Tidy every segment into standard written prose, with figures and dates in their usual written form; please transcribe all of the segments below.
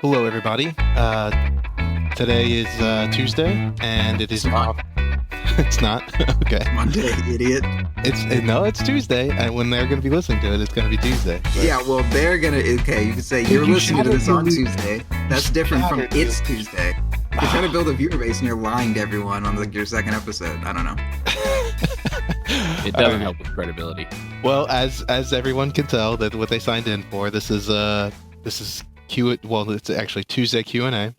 Hello, everybody. Today is Tuesday, and it is not. It's not. Okay. Monday, idiot. It's Tuesday, and when they're going to be listening to it, it's going to be Tuesday. But... Yeah, well, they're gonna. Okay, you can say you're listening to this on Tuesday. That's different from it's Tuesday. You're trying to build a viewer base, and you're lying to everyone on your second episode. I don't know. It doesn't help with credibility. Well, as everyone can tell, that what they signed in for, this is Q. Well, it's actually Tuesday Q&A. Okay.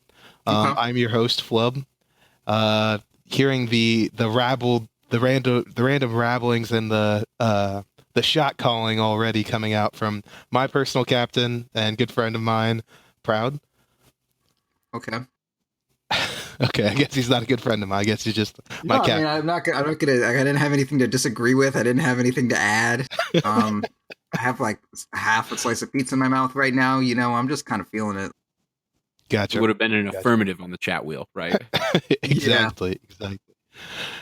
I'm your host, Flubb. Hearing the random rabblings and the shot calling already coming out from my personal captain and good friend of mine, Proud. Okay. Okay, I guess he's not a good friend of mine. I guess he's just my captain. I mean, I'm not gonna. I didn't have anything to disagree with. I didn't have anything to add. I have like half a slice of pizza in my mouth right now. You know, I'm just kind of feeling it. Gotcha. It would have been an affirmative on the chat wheel, right? Exactly.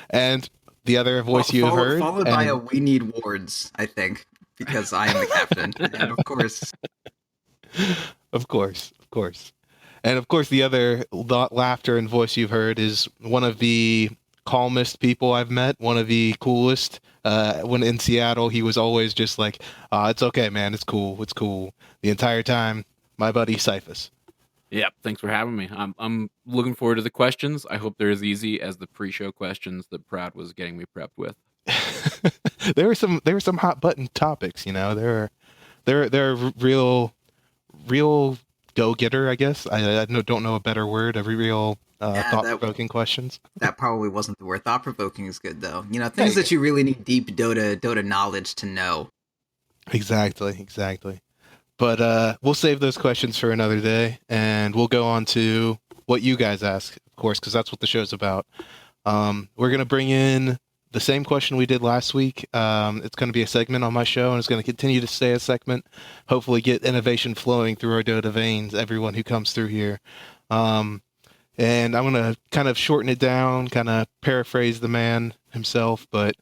And the other voice you heard, followed by a "We need wards," I think, because I am the captain, and of course, and of course, the other laughter and voice you've heard is one of the calmest people I've met, one of the coolest. When in Seattle, he was always just like, "It's okay, man. It's cool. The entire time." My buddy Cyphus. Yep. Thanks for having me. I'm looking forward to the questions. I hope they're as easy as the pre-show questions that Proud was getting me prepped with. There were some hot button topics. You know, they're real go-getter, I guess. I don't know a better word. Every real thought-provoking questions. That probably wasn't the word. Thought-provoking is good, though. You know, things that you really need deep Dota knowledge to know. Exactly. But we'll save those questions for another day, and we'll go on to what you guys ask, of course, because that's what the show's about. We're going to bring in the same question we did last week. It's going to be a segment on my show, and it's going to continue to stay a segment. Hopefully get innovation flowing through our Dota veins, everyone who comes through here. And I'm going to kind of shorten it down, kind of paraphrase the man himself, but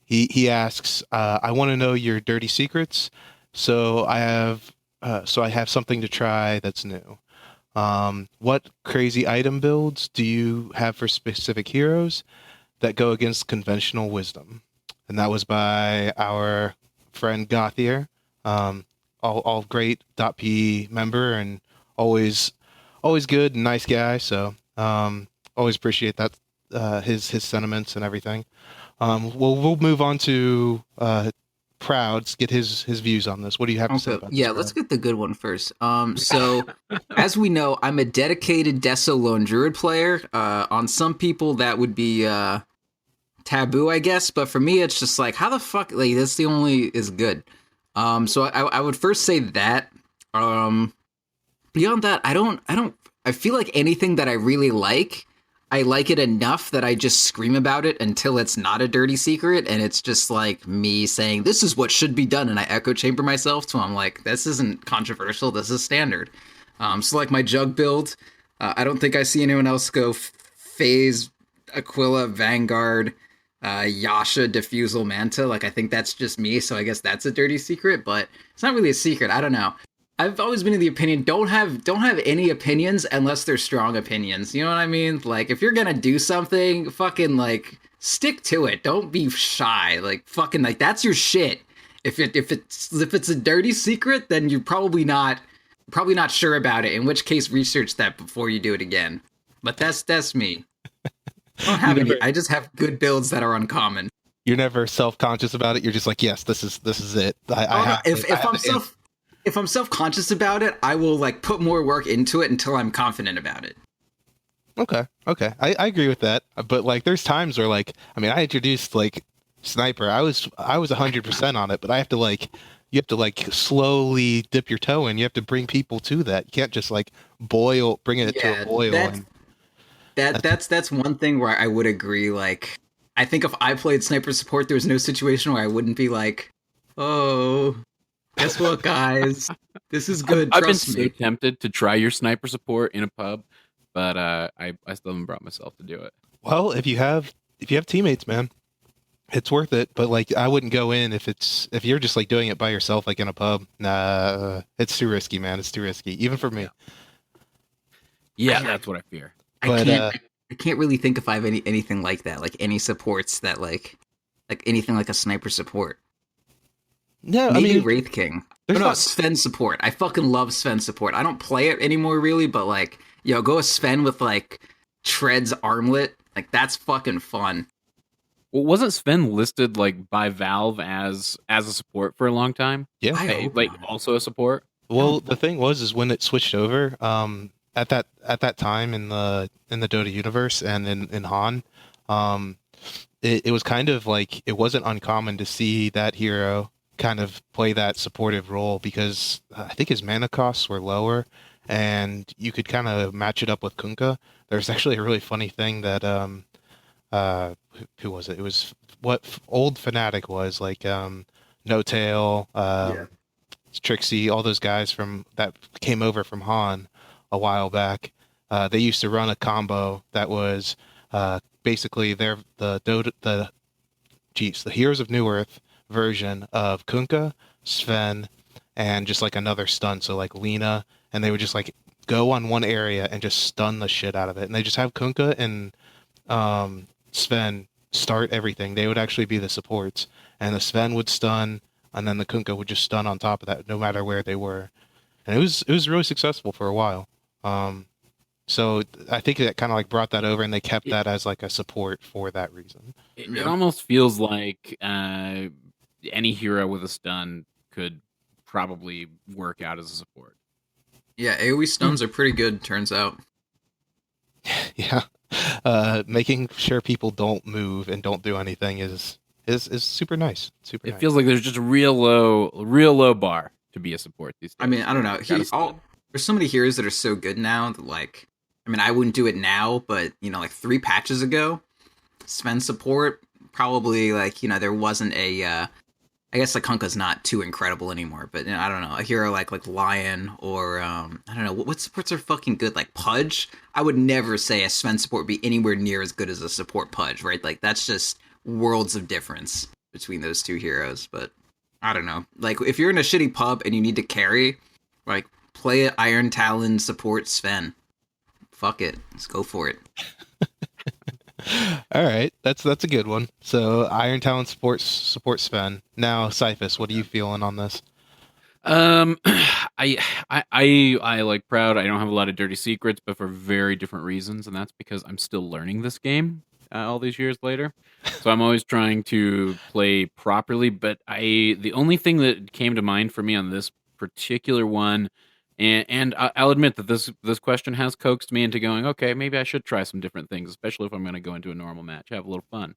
he asks, I want to know your dirty secrets. So I have something to try that's new. What crazy item builds do you have for specific heroes that go against conventional wisdom? And that was by our friend Gothier, all great DotP member and always good and nice guy. So always appreciate that his sentiments and everything. We'll move on to Proud, get his views on this. What do you have to say about this? Yeah, let's get the good one first. So, as we know, I'm a dedicated Deso Lone Druid player. On some people, that would be taboo, I guess. But for me, it's just like, how the fuck? Like, that's the only is good. So I would first say that. Beyond that, I feel like anything that I really like, I like it enough that I just scream about it until it's not a dirty secret, and it's just like me saying, this is what should be done, and I echo chamber myself, so I'm like, this isn't controversial, this is standard. So like my jug build, I don't think I see anyone else go Phase, Aquila, Vanguard, Yasha, Diffusal, Manta. Like, I think that's just me, so I guess that's a dirty secret, but it's not really a secret, I don't know. I've always been of the opinion, don't have any opinions unless they're strong opinions. You know what I mean? Like, if you're gonna do something, fucking, like, stick to it. Don't be shy. Like, fucking, like, that's your shit. If it's a dirty secret, then you're probably not sure about it, in which case research that before you do it again. But that's me. I don't have any. I just have good builds that are uncommon. You're never self-conscious about it. You're just like, yes, this is it. If I'm self-conscious about it, I will like put more work into it until I'm confident about it. Okay. I agree with that. But like, there's times where like, I mean, I introduced like Sniper. I was 100% on it, but you have to slowly dip your toe in. You have to bring people to that. You can't just like bring it to a boil. That's one thing where I would agree. Like, I think if I played Sniper support, there was no situation where I wouldn't be like, oh, guess what, guys? This is good. I've been so tempted to try your Sniper support in a pub, but I still haven't brought myself to do it. Well, if you have teammates, man, It's worth it, but like I wouldn't go in if you're just like doing it by yourself, like in a pub. Nah, it's too risky, man. It's too risky, even for me. Yeah, that's what I fear. But I can't really think if I have anything like that, like any supports that like anything like a sniper support. no, Maybe I mean, Wraith King. Oh, there's no, not. Sven support. I fucking love Sven support. I don't play it anymore really, but like, yo, go a Sven with like Tread's armlet. Like that's fucking fun. Well, wasn't Sven listed like by Valve as a support for a long time? Yeah. I hope Like not. also a support. Well, the thing was when it switched over, at that time in the Dota universe and in Han, um, it was kind of like it wasn't uncommon to see that hero kind of play that supportive role because I think his mana costs were lower, and you could kind of match it up with Kunkka. There's actually a really funny thing that who was it? It was what old Fnatic was like No Tail, Yeah. Trixie, all those guys from that came over from Han a while back. They used to run a combo that was basically the Heroes of New Earth version of Kunkka, Sven, and just like another stun. So like Lena, and they would just like go on one area and just stun the shit out of it. And they just have Kunkka and Sven start everything. They would actually be the supports, and the Sven would stun, and then the Kunkka would just stun on top of that, no matter where they were. And it was really successful for a while. So I think that kind of like brought that over, and they kept that as like a support for that reason. It almost feels like any hero with a stun could probably work out as a support. Yeah, AoE stuns are pretty good, turns out. Yeah. Making sure people don't move and don't do anything is super nice. Super It nice. feels like there's just a real low bar to be a support these days. I mean, I don't know. There's so many heroes that are so good now that like, I mean, I wouldn't do it now, but you know, like 3 patches ago, Sven support probably like, you know, there wasn't a I guess like Kunkka's not too incredible anymore, but you know, I don't know, a hero like Lion or I don't know what supports are fucking good, like Pudge. I would never say a Sven support would be anywhere near as good as a support Pudge, right? Like that's just worlds of difference between those two heroes. But I don't know, like if you're in a shitty pub and you need to carry, like play an Iron Talon support Sven. Fuck it, let's go for it. All right, that's a good one. So Iron Talon supports Sven. Now, Cyphus, what are you feeling on this? I like Proud. I don't have a lot of dirty secrets, but for very different reasons, and that's because I'm still learning this game all these years later. So I'm always trying to play properly. But the only thing that came to mind for me on this particular one, and I'll admit that this question has coaxed me into going, okay, maybe I should try some different things, especially if I'm going to go into a normal match, have a little fun.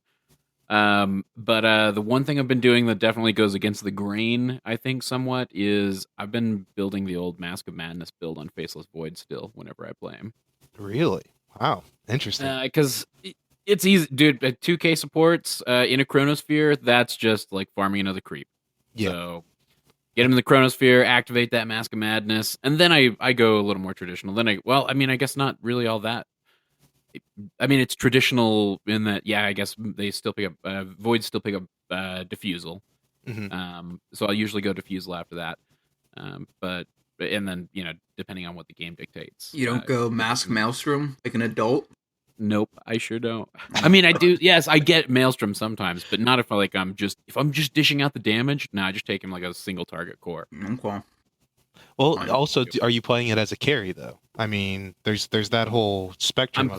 But the one thing I've been doing that definitely goes against the grain, I think, somewhat, is I've been building the old Mask of Madness build on Faceless Void still whenever I play him. Really? Wow, interesting. Because it's easy, dude. 2K supports in a Chronosphere, that's just like farming another creep. Yeah. So get him in the Chronosphere, activate that Mask of Madness, and then I go a little more traditional. Then I guess not really all that. I mean, it's traditional in that, yeah, I guess they still pick up, Voids still pick up Diffusal. Mm-hmm. So I'll usually go Diffusal after that. And then, you know, depending on what the game dictates. You don't go Mask Maelstrom like an adult? Nope, I sure don't. I mean, I do. Yes, I get Maelstrom sometimes, but not if I'm just dishing out the damage. No, I just take him like a single target core. Okay. Well, also, are you playing it as a carry though? I mean, there's that whole spectrum.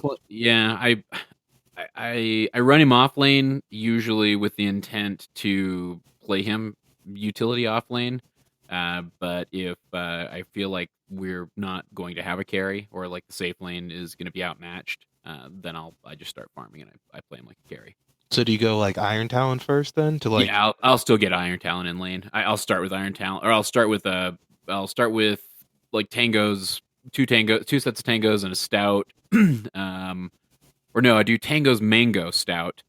I run him off lane usually with the intent to play him utility off lane. But if I feel like we're not going to have a carry or like the safe lane is going to be outmatched, then I just start farming and I play him like a carry. So do you go like Iron Talon first then to like? Yeah, I'll still get Iron Talon in lane. I'll start with Iron Talon, or I'll start with like tangos, two sets of tangos and a stout. Or no, I do tangos, mango, stout,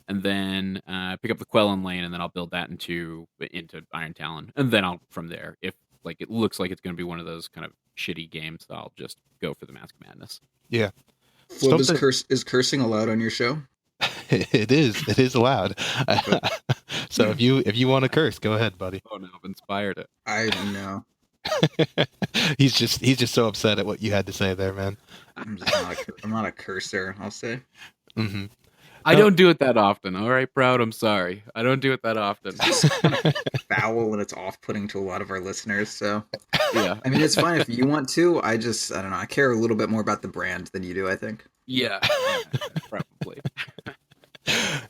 and then pick up the Quell in lane, and then I'll build that into Iron Talon, and then I'll from there. If like it looks like it's going to be one of those kind of shitty games, I'll just go for the Mask of Madness. Yeah. Flubb, is cursing allowed on your show? It is allowed. So if you want to curse, go ahead, buddy. Oh no, I've inspired it. I know. He's just so upset at what you had to say there, man. I'm not a cursor, I'll say. Mm-hmm. I don't do it that often. All right, Proud. I'm sorry. I don't do it that often. It's kind of foul and it's off-putting to a lot of our listeners. So Yeah. I mean, it's fine if you want to. I don't know. I care a little bit more about the brand than you do, I think. Yeah. Probably.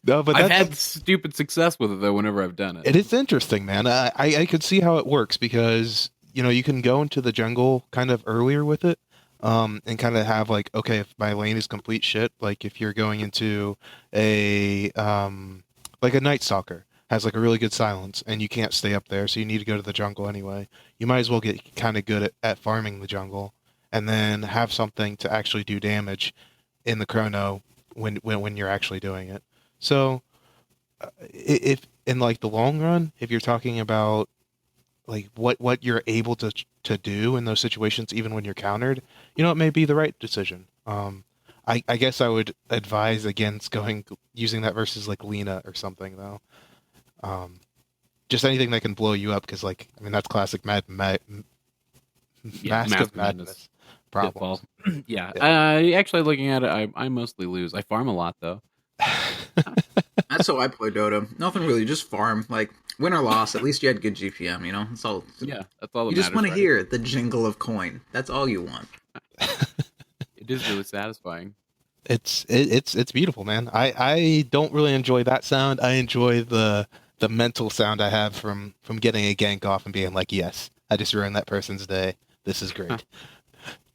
No, but I've had stupid success with it though. Whenever I've done it, it is interesting, man. I could see how it works because you can go into the jungle kind of earlier with it. And kind of have like, okay, if my lane is complete shit, like if you're going into a like a Night Stalker has like a really good silence and you can't stay up there, so you need to go to the jungle anyway. You might as well get kind of good at farming the jungle and then have something to actually do damage in the chrono when you're actually doing it. So if in like the long run, if you're talking about like what you're able to do in those situations, even when you're countered, it may be the right decision. I guess I would advise against using that versus like Lena or something though. Just anything that can blow you up because that's classic Mask of Madness problem. Yeah. Actually, looking at it, I mostly lose. I farm a lot though. That's how I play Dota. Nothing really, just farm. Like win or loss, at least you had good GPM. That's all. Yeah, that's all. You just want to hear the jingle of coin. That's all you want. It is really satisfying. It's beautiful, man. I don't really enjoy that sound. I enjoy the mental sound I have from getting a gank off and being like, yes, I just ruined that person's day. This is great.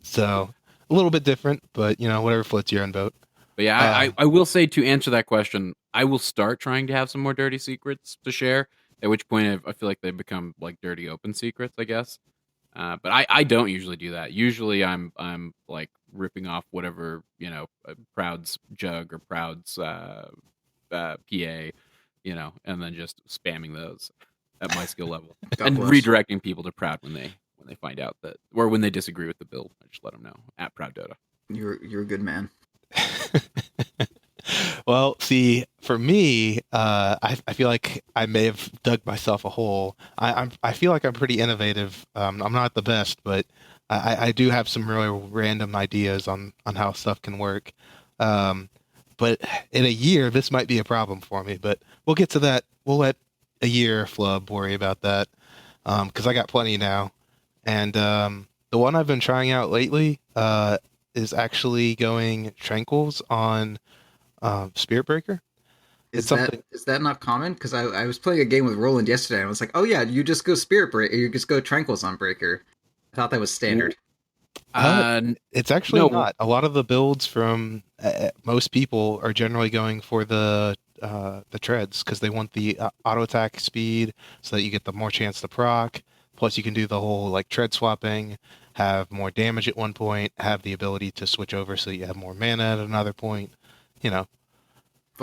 So a little bit different, but whatever floats your own boat. But yeah, I will say, to answer that question, I will start trying to have some more dirty secrets to share. At which point, I feel like they become like dirty open secrets, I guess. But I don't usually do that. Usually, I'm like ripping off whatever Proud's jug or Proud's PA, and then just spamming those at my skill level and redirecting people to Proud when they find out that, or when they disagree with the build. I just let them know at Proud Dota. You're a good man. Well, see, for me, I feel like I may have dug myself a hole. I feel like I'm pretty innovative. I'm not the best, but I do have some really random ideas on how stuff can work. But in a year, this might be a problem for me. But we'll get to that. We'll let a year Flubb worry about that because I got plenty now. And the one I've been trying out lately is actually going Tranquils on Spirit Breaker. Is that not common? Because I was playing a game with Roland yesterday and I was like, oh yeah, you just go Spirit Breaker, you just go Tranquils on Breaker. I thought that was standard. It's actually not. A lot of the builds from most people are generally going for the treads because they want the auto attack speed so that you get the more chance to proc. Plus you can do the whole like tread swapping, have more damage at one point, have the ability to switch over so you have more mana at another point.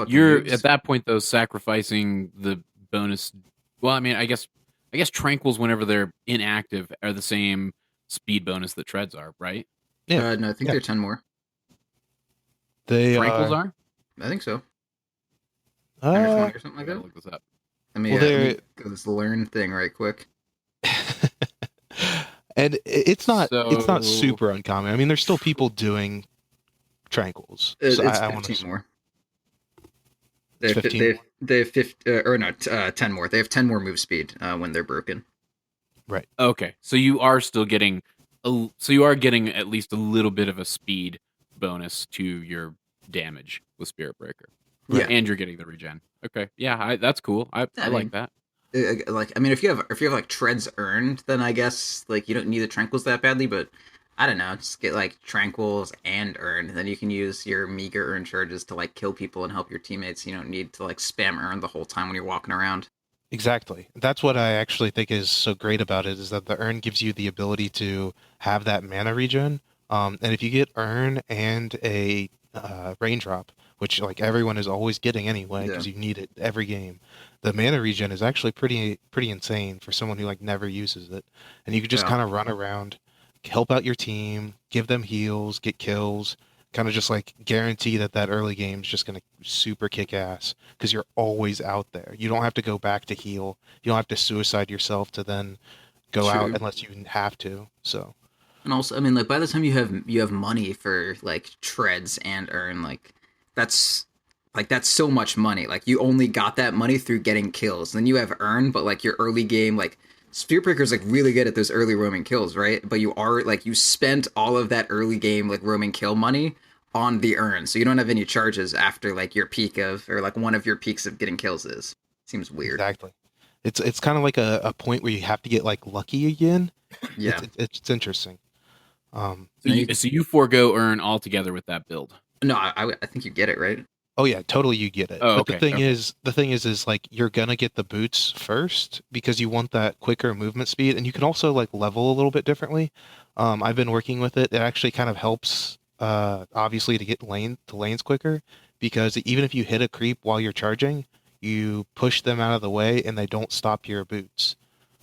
You're at that point though sacrificing the bonus. Well, I mean, I guess Tranquils, whenever they're inactive, are the same speed bonus that treads are, right? Yeah. No, I think they're 10 more. Tranquils are? I think so. 10 or something like that. Look this up. I mean, go this learn thing right quick. And it's not super uncommon. I mean, there's still people doing Tranquils. It's 15 more. They have 10 more. They have 10 more move speed when they're broken. Right. Okay. So you are still getting at least a little bit of a speed bonus to your damage with Spirit Breaker. Right. Yeah. And you're getting the regen. Okay. Yeah, that's cool. I like that. If you have like treads earned, then I guess like you don't need the Tranquils that badly, but I don't know, just get like Tranquils and earned, then you can use your meager earn charges to like kill people and help your teammates. You don't need to like spam earn the whole time when you're walking around. Exactly. That's what I actually think is so great about it, is that the earn gives you the ability to have that mana regen. And if you get earn and a raindrop, which like everyone is always getting anyway because you need it every game, the mana regen is actually pretty insane for someone who like never uses it. And you can just kind of run around, help out your team, give them heals, get kills, kind of just like guarantee that early game is just going to super kick ass because you're always out there. You don't have to go back to heal. You don't have to suicide yourself to then go out True. unless you have to. So, And also, I mean, like by the time you have money for like treads and earn, that's that's so much money. Like you only got that money through getting kills. Then you have earn, but like your early game, like Spearbreaker's like really good at those early roaming kills, right? But you are like you spent all of that early game like roaming kill money on the earn, so you don't have any charges after like your peak of or like one of your peaks of getting kills is. Seems weird. exactly. It's kind of like a point where you have to get like lucky again. Yeah. It's interesting. So you forego earn altogether with that build. No, I think you get it right. Oh yeah, totally you get it. Oh, but okay, the thing is like you're gonna get the boots first because you want that quicker movement speed, and you can also like level a little bit differently. I've been working with it. It actually kind of helps obviously to get lanes quicker because even if you hit a creep while you're charging, you push them out of the way and they don't stop your boots.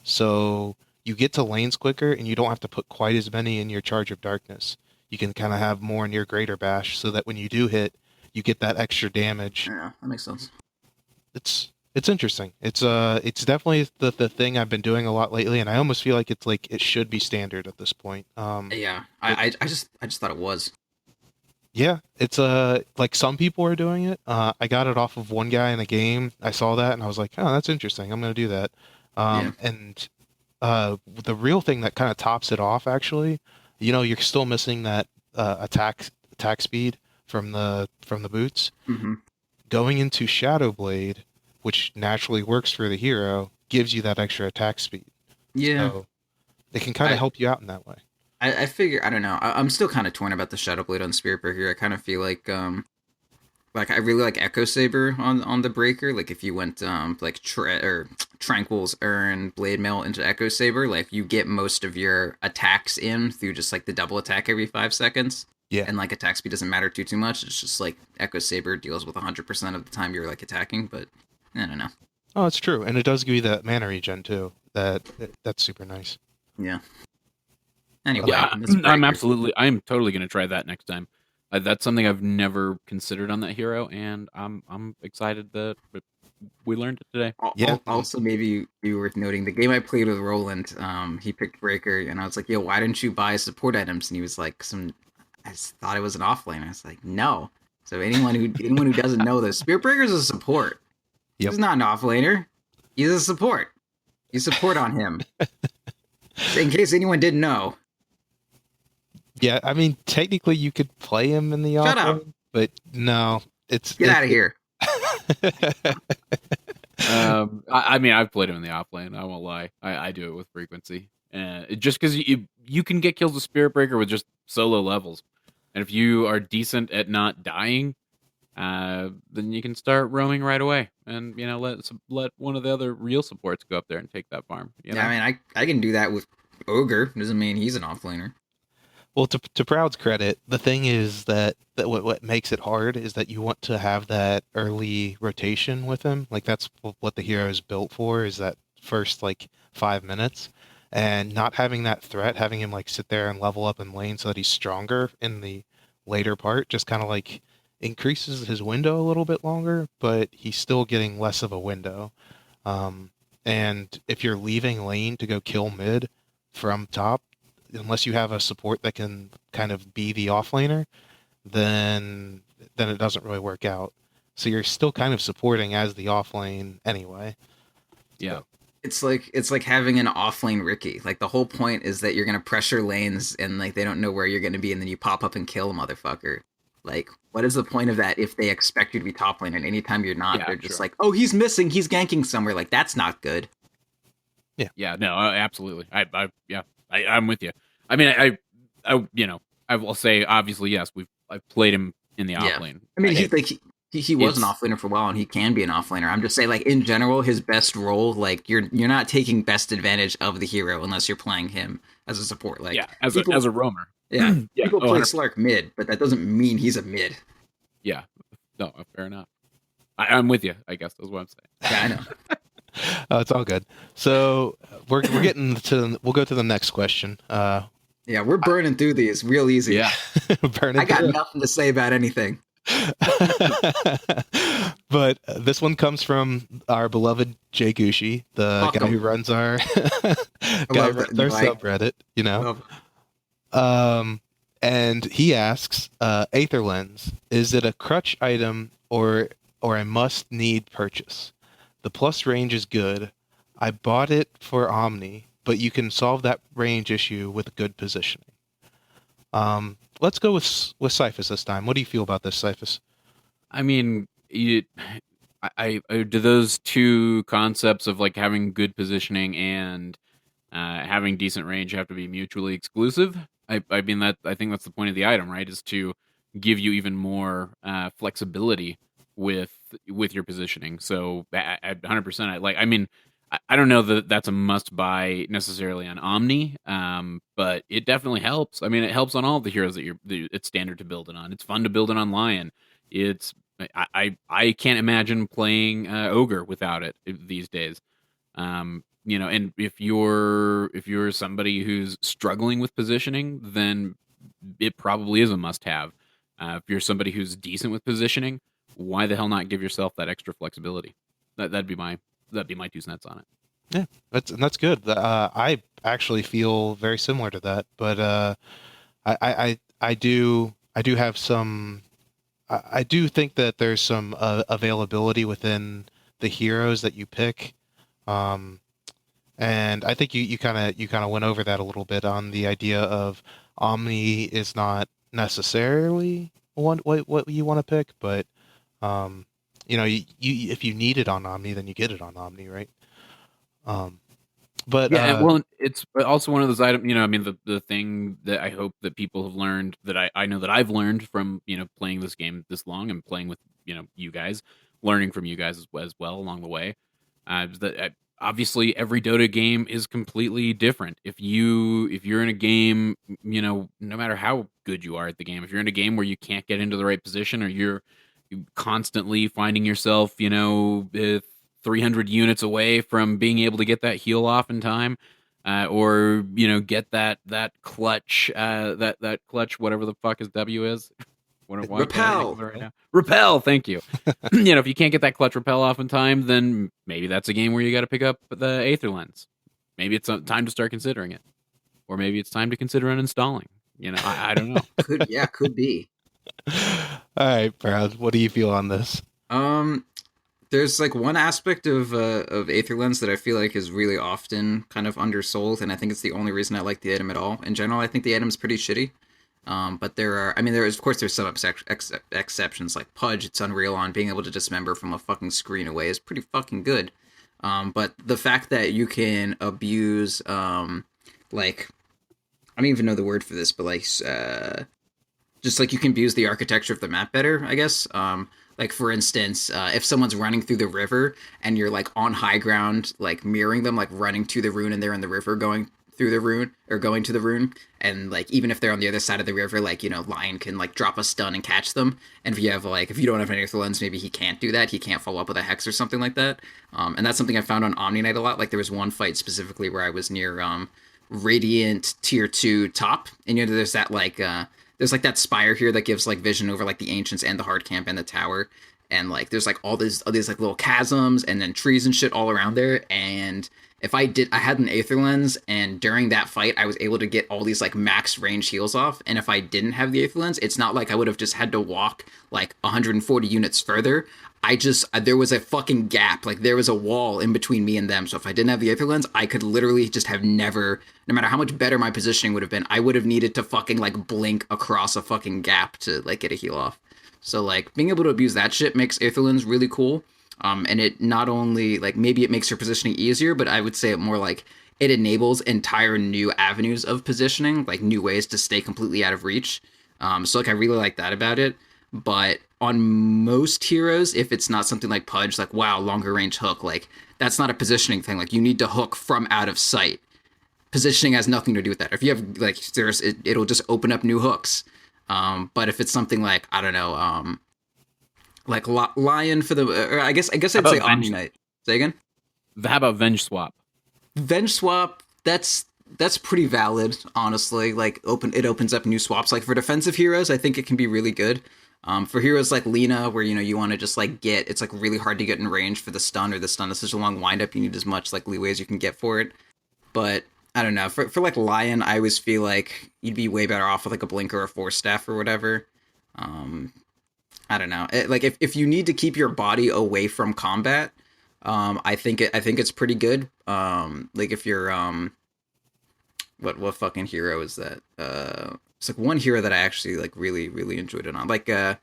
So you get to lanes quicker and you don't have to put quite as many in your Charge of Darkness. You can kind of have more in your Greater Bash so that when you do hit, you get that extra damage. Yeah, that makes sense. It's interesting. It's definitely the thing I've been doing a lot lately, and I almost feel like it's like it should be standard at this point. Yeah, I just thought it was. Yeah, it's like some people are doing it. I got it off of one guy in a game. I saw that and I was like, oh, that's interesting. I'm gonna do that. And the real thing that kind of tops it off, actually, you're still missing that attack speed from the boots. Mm-hmm. Going into Shadowblade, which naturally works for the hero, gives you that extra attack speed. Yeah, So it can kind of help you out in that way. I figure I don't know. I'm still kind of torn about the Shadowblade on Spearbreaker. I kind of feel like I really like Echo Saber on the Breaker. Like if you went like Tranquil's Urn Blade Mail into Echo Saber, like you get most of your attacks in through just like the double attack every 5 seconds. Yeah. And like attack speed doesn't matter too much. It's just like Echo Saber deals with 100% of the time you're like attacking, but I don't know. Oh, it's true, and it does give you that mana regen too. That's super nice. Yeah. Anyway, Yeah, this Breaker. I'm totally gonna try that next time. That's something I've never considered on that hero, and I'm excited that we learned it today. Yeah. Also, maybe be worth noting the game I played with Roland. He picked Breaker, and I was like, "Yo, why didn't you buy support items?" And he was like, I just thought it was an offlane. I was like, "No." So anyone who doesn't know this, Spirit Breaker is a support. Yep. He's not an offlaner. He's a support. You support on him. In case anyone didn't know. Yeah, I mean, technically you could play him in the Shut offlane, up. but no, get Out of here. I mean, I've played him in the offlane. I won't lie. I do it with frequency, just because you can get kills with Spirit Breaker with just solo levels, and if you are decent at not dying, then you can start roaming right away, and let one of the other real supports go up there and take that farm. Yeah, I mean, I can do that with Ogre. Doesn't mean he's an offlaner. Well, to Proud's credit, the thing is that what makes it hard is that you want to have that early rotation with him. Like that's what the hero is built for, is that first like 5 minutes, and not having that threat, having him like sit there and level up in lane so that he's stronger in the later part, just kind of like increases his window a little bit longer, but he's still getting less of a window. And if you're leaving lane to go kill mid from top, unless you have a support that can kind of be the offlaner, then it doesn't really work out. So you're still kind of supporting as the offlane anyway. Yeah. It's like having an offlane Ricky. Like the whole point is that you're gonna pressure lanes and like they don't know where you're gonna be, and then you pop up and kill a motherfucker. Like, what is the point of that if they expect you to be top lane and anytime you're not, they're just like, oh, he's missing, he's ganking somewhere. Like that's not good. Yeah. Yeah. No. Absolutely. I'm with you. I mean, I will say obviously yes. I've played him in the offlane. I mean, he was an offlaner for a while, and he can be an offlaner. I'm just saying, like in general, his best role, like you're not taking best advantage of the hero unless you're playing him as a support. Like as a roamer. Yeah, yeah. People play Slark mid, but that doesn't mean he's a mid. Yeah. No, fair enough. I'm with you. I guess that's what I'm saying. Yeah, I know. It's all good. So we're getting to. We'll go to the next question. Yeah, Yeah, we're burning through these real easy. Yeah. I got nothing to say about anything. But this one comes from our beloved Jay Gushi, the Fuck guy him. who runs our love that. No, subreddit, you know. And he asks, Aether Lens, is it a crutch item or a must-need purchase? The plus range is good. I bought it for Omni, but you can solve that range issue with good positioning. Let's go with Cyphus this time. What do you feel about this, Cyphus? I mean, do those two concepts of like having good positioning and having decent range have to be mutually exclusive? I mean, I think that's the point of the item, right? Is to give you even more flexibility with your positioning. So at 100%, I don't know that that's a must buy necessarily on Omni, but it definitely helps. I mean, it helps on all the heroes that it's standard to build it on. It's fun to build it on Lion. I can't imagine playing Ogre without it these days. You know, and if you're somebody who's struggling with positioning, then it probably is a must-have. If you're somebody who's decent with positioning, why the hell not give yourself that extra flexibility? That'd be my 2 cents on it. Yeah, that's good. I actually feel very similar to that, but I do have some. I do think that there's some availability within the heroes that you pick. And I think you kind of went over that a little bit on the idea of Omni is not necessarily what you want to pick, but you know, you if you need it on Omni, then you get it on Omni, right? But yeah, well, it's also one of those items. You know, I mean, the thing that I hope that people have learned, that I know that I've learned from, you know, playing this game this long and playing with, you know, you guys, learning from you guys as well along the way, is that obviously every Dota game is completely different. If you're in a game, you know, no matter how good you are at the game, if you're in a game where you can't get into the right position, or you're constantly finding yourself, you know, 300 units away from being able to get that heal off in time, or, you know, get that clutch, that clutch, whatever the fuck his W is. Repel. Right now. Repel, thank you. You know, if you can't get that clutch repel off in time, then maybe that's a game where you got to pick up the Aether Lens. Maybe it's time to start considering it, or maybe it's time to consider uninstalling. You know, I don't know. Could be. All right, Proud. What do you feel on this? There's like one aspect of Aether Lens that I feel like is really often kind of undersold, and I think it's the only reason I like the item at all. In general, I think the item's pretty shitty. But there's some exceptions, like Pudge. It's unreal on being able to dismember from a fucking screen away is pretty fucking good. But the fact that you can abuse, like, I don't even know the word for this, but like, just like you can abuse the architecture of the map better, I guess. Like, for instance, if someone's running through the river and you're like on high ground, like mirroring them, like running to the rune, and they're in the river going through the rune, or going to the rune, and like even if they're on the other side of the river, like, you know, Lion can like drop a stun and catch them. And if you don't have an Aether Lens, maybe he can't do that. He can't follow up with a hex or something like that. And that's something I found on Omni Night a lot. Like, there was one fight specifically where I was near Radiant tier 2 top, and you know, there's that like there's like that spire here that gives like vision over like the ancients and the hard camp and the tower, and like there's like all these like little chasms and then trees and shit all around there. And if I had an Aether Lens, and during that fight I was able to get all these like max range heals off, and if I didn't have the Aether Lens, it's not like I would have just had to walk like 140 units further. There was a fucking gap, like there was a wall in between me and them. So if I didn't have the Aether Lens, I could literally just have never, no matter how much better my positioning would have been, I would have needed to fucking like blink across a fucking gap to like get a heal off. So like being able to abuse that shit makes Aether Lens really cool. And it not only like, maybe it makes your positioning easier, but I would say it more like it enables entire new avenues of positioning, like new ways to stay completely out of reach. So like I really like that about it. But on most heroes, if it's not something like Pudge, like, wow, longer range hook, like that's not a positioning thing. Like, you need to hook from out of sight. Positioning has nothing to do with that. If you have like, it'll just open up new hooks. But if it's something like, I don't know, like Lion for the, or I guess I'd say Omni Knight. Say again? How about Venge Swap? Venge Swap, that's that's pretty valid, honestly. Like it opens up new swaps. Like for defensive heroes, I think it can be really good. For heroes like Lena, where you want to just like it's like really hard to get in range for the stun, or the stun is such a long windup, you need as much like leeway as you can get for it. But I don't know. For like Lion, I always feel like you'd be way better off with like a blink or a force staff or whatever. I don't know. Like if you need to keep your body away from combat, I think it's pretty good. Like if you're what fucking hero is that? It's like one hero that I actually like really enjoyed it on. Like I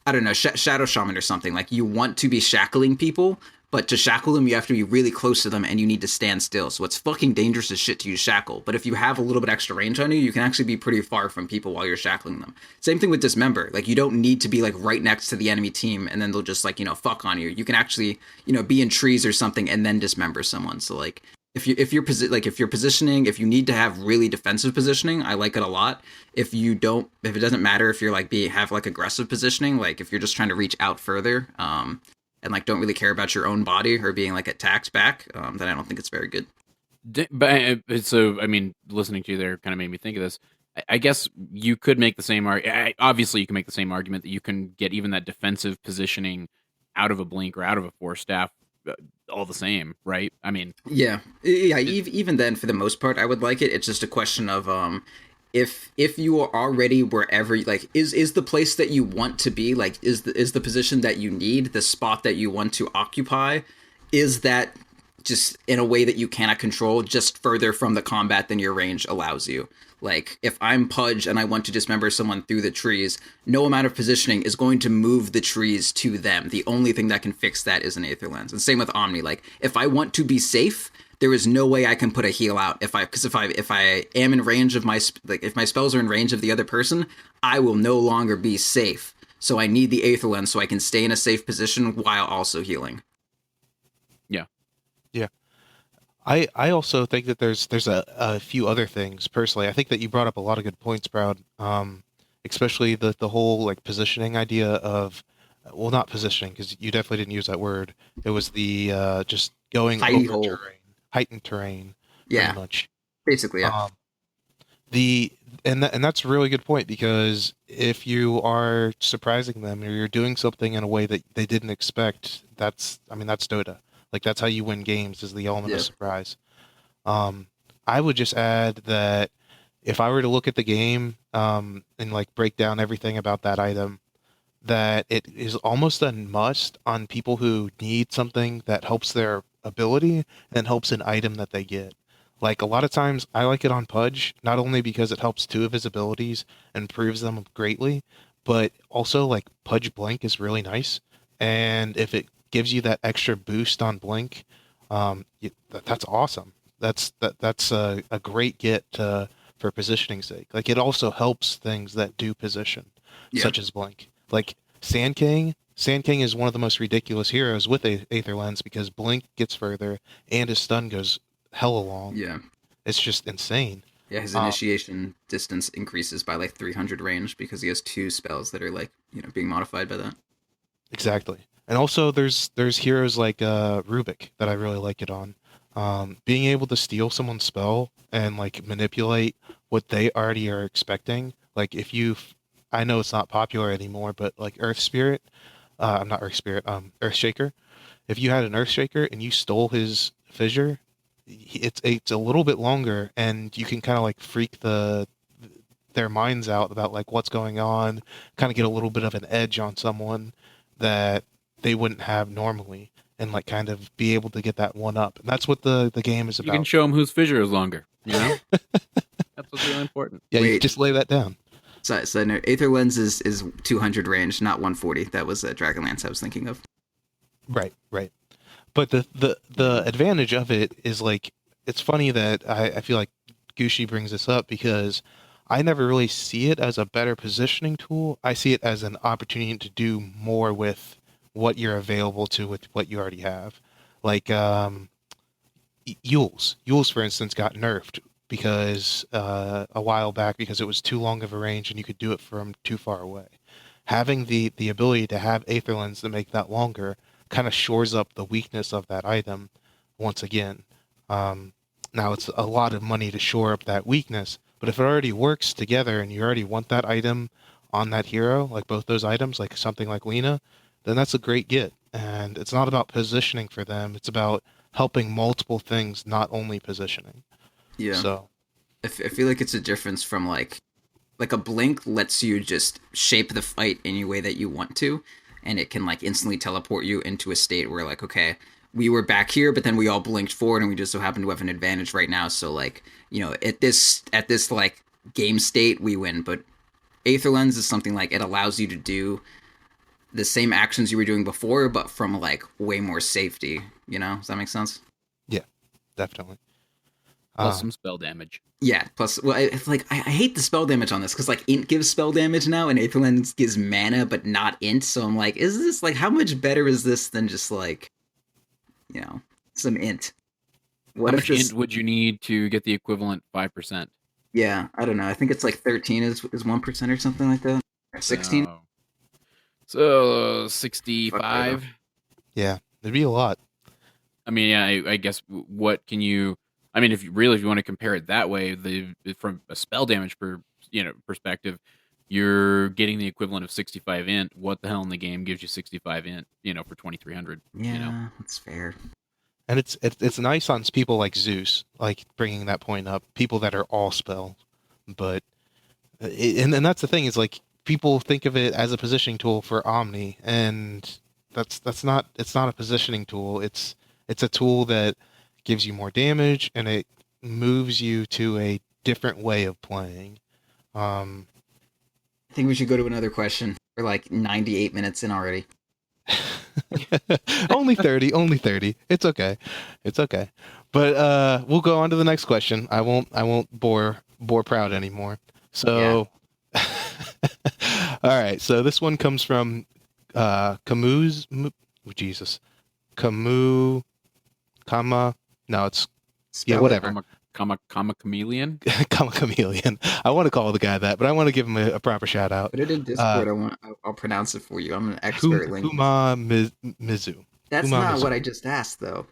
don't know, Shadow Shaman or something. Like you want to be shackling people, but to shackle them you have to be really close to them and you need to stand still. So it's fucking dangerous as shit to use shackle. But if you have a little bit extra range on you, you can actually be pretty far from people while you're shackling them. Same thing with Dismember. Like you don't need to be like right next to the enemy team and then they'll just like, fuck on you. You can actually, be in trees or something and then dismember someone. So like if you're positioning, if you need to have really defensive positioning, I like it a lot. If it doesn't matter if you're like have like aggressive positioning, like if you're just trying to reach out further, and like don't really care about your own body or being like attacked back, then I don't think it's very good. But so I mean, listening to you there kind of made me think of this. I guess you could make the same obviously you can make the same argument that you can get even that defensive positioning out of a blink or out of a force staff all the same, right? I mean, yeah. Even then, for the most part, I would like it. It's just a question of if you are already wherever, like, is the place that you want to be, like, is the position that you need, the spot that you want to occupy, is that just in a way that you cannot control, just further from the combat than your range allows you? Like, if I'm Pudge and I want to dismember someone through the trees, no amount of positioning is going to move the trees to them. The only thing that can fix that is an Aether Lens. And same with Omni. Like, if I want to be safe, there is no way I can put a heal out. If I am in range of if my spells are in range of the other person, I will no longer be safe. So I need the Aether Lens so I can stay in a safe position while also healing. Yeah. Yeah. I also think that there's a few other things personally. I think that you brought up a lot of good points, Proud. Especially the whole like positioning idea of, well, not positioning because you definitely didn't use that word. It was the just going over heightened terrain. Yeah, pretty much. Basically, yeah. And that's a really good point, because if you are surprising them or you're doing something in a way that they didn't expect, that's Dota. Like, that's how you win games, is the element of surprise. I would just add that if I were to look at the game and like break down everything about that item, that it is almost a must on people who need something that helps their ability and helps an item that they get. Like, a lot of times I like it on Pudge, not only because it helps two of his abilities and improves them greatly, but also like Pudge Blink is really nice. And if it gives you that extra boost on Blink, that's awesome. That's a great get for positioning's sake. Like, it also helps things that do position, such as Blink. Like Sand King is one of the most ridiculous heroes with Aether Lens, because Blink gets further and his stun goes hella long. Yeah. It's just insane. Yeah, his initiation distance increases by like 300 range because he has two spells that are like, being modified by that. Exactly. And also there's heroes like Rubik that I really like it on. Being able to steal someone's spell and like manipulate what they already are expecting. Like, I know it's not popular anymore, but like Earth Spirit, not Earth Spirit, Earthshaker. If you had an Earthshaker and you stole his fissure, it's a little bit longer, and you can kind of like freak their minds out about like what's going on, kind of get a little bit of an edge on someone that they wouldn't have normally, and like kind of be able to get that one up. And that's what the game is about. You can show them whose fissure is longer, That's what's really important. Yeah, you just lay that down. So no, Aether Lens is 200 range, not 140. That was Dragonlance I was thinking of. Right. But the advantage of it is, like, it's funny that I feel like Gushi brings this up, because I never really see it as a better positioning tool. I see it as an opportunity to do more with what you're available to with what you already have. Like, Yules, for instance, got nerfed because a while back, because it was too long of a range and you could do it from too far away. Having the ability to have Aether Lens to make that longer kind of shores up the weakness of that item once again. Now it's a lot of money to shore up that weakness, but if it already works together and you already want that item on that hero, like both those items, like something like Lena, then that's a great get. And it's not about positioning for them; it's about helping multiple things, not only positioning. Yeah. So I feel like it's a difference from like a blink lets you just shape the fight any way that you want to, and it can like instantly teleport you into a state where like, okay, we were back here, but then we all blinked forward, and we just so happen to have an advantage right now. So like, at this like game state, we win. But Aether Lens is something like it allows you to do the same actions you were doing before, but from like way more safety. Does that make sense? yeah, definitely. Plus some spell damage. Yeah, plus, well, I hate the spell damage on this, because, like, Int gives spell damage now, and Aether Lens gives mana, but not Int, so I'm like, is this, like, how much better is this than just, like, some Int? How much Int would you need to get the equivalent 5%? Yeah, I don't know, I think it's, like, 13 is 1% or something like that, or 16? So 65? Yeah, it'd be a lot. I mean, yeah, I guess what can you... I mean, if you want to compare it that way, from a spell damage perspective, you're getting the equivalent of 65 int. What the hell in the game gives you 65 int? For 2300. Yeah, that's fair. And it's nice on people like Zeus, like bringing that point up. People that are all spell, but and that's the thing is like people think of it as a positioning tool for Omni, and that's not. It's not a positioning tool. It's a tool that gives you more damage, and it moves you to a different way of playing. I think we should go to another question. We're like 98 minutes in already. only 30. It's okay. But we'll go on to the next question. I won't bore Proud anymore. So, yeah. All right. So this one comes from Camus. No, it's whatever. Chameleon. Chameleon. I want to call the guy that, but I want to give him a proper shout out. Put it in Discord. I'll pronounce it for you. I'm an expert. Mizu. That's not what I just asked, though.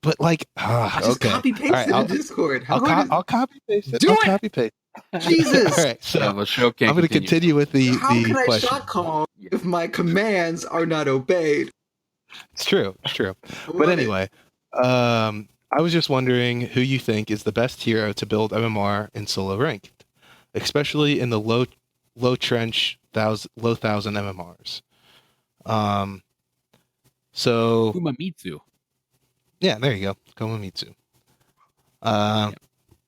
But like, just copy paste it in Discord. I'll copy paste it. Copy paste. Jesus. All right, so the show can't I'm going to continue with the How can I question. shot call if my commands are not obeyed? It's true. But anyway, I was just wondering who you think is the best hero to build MMR in solo ranked, especially in the low trench, low thousand MMRs. So Kumamitsu. Yeah, there you go, Kumamitsu.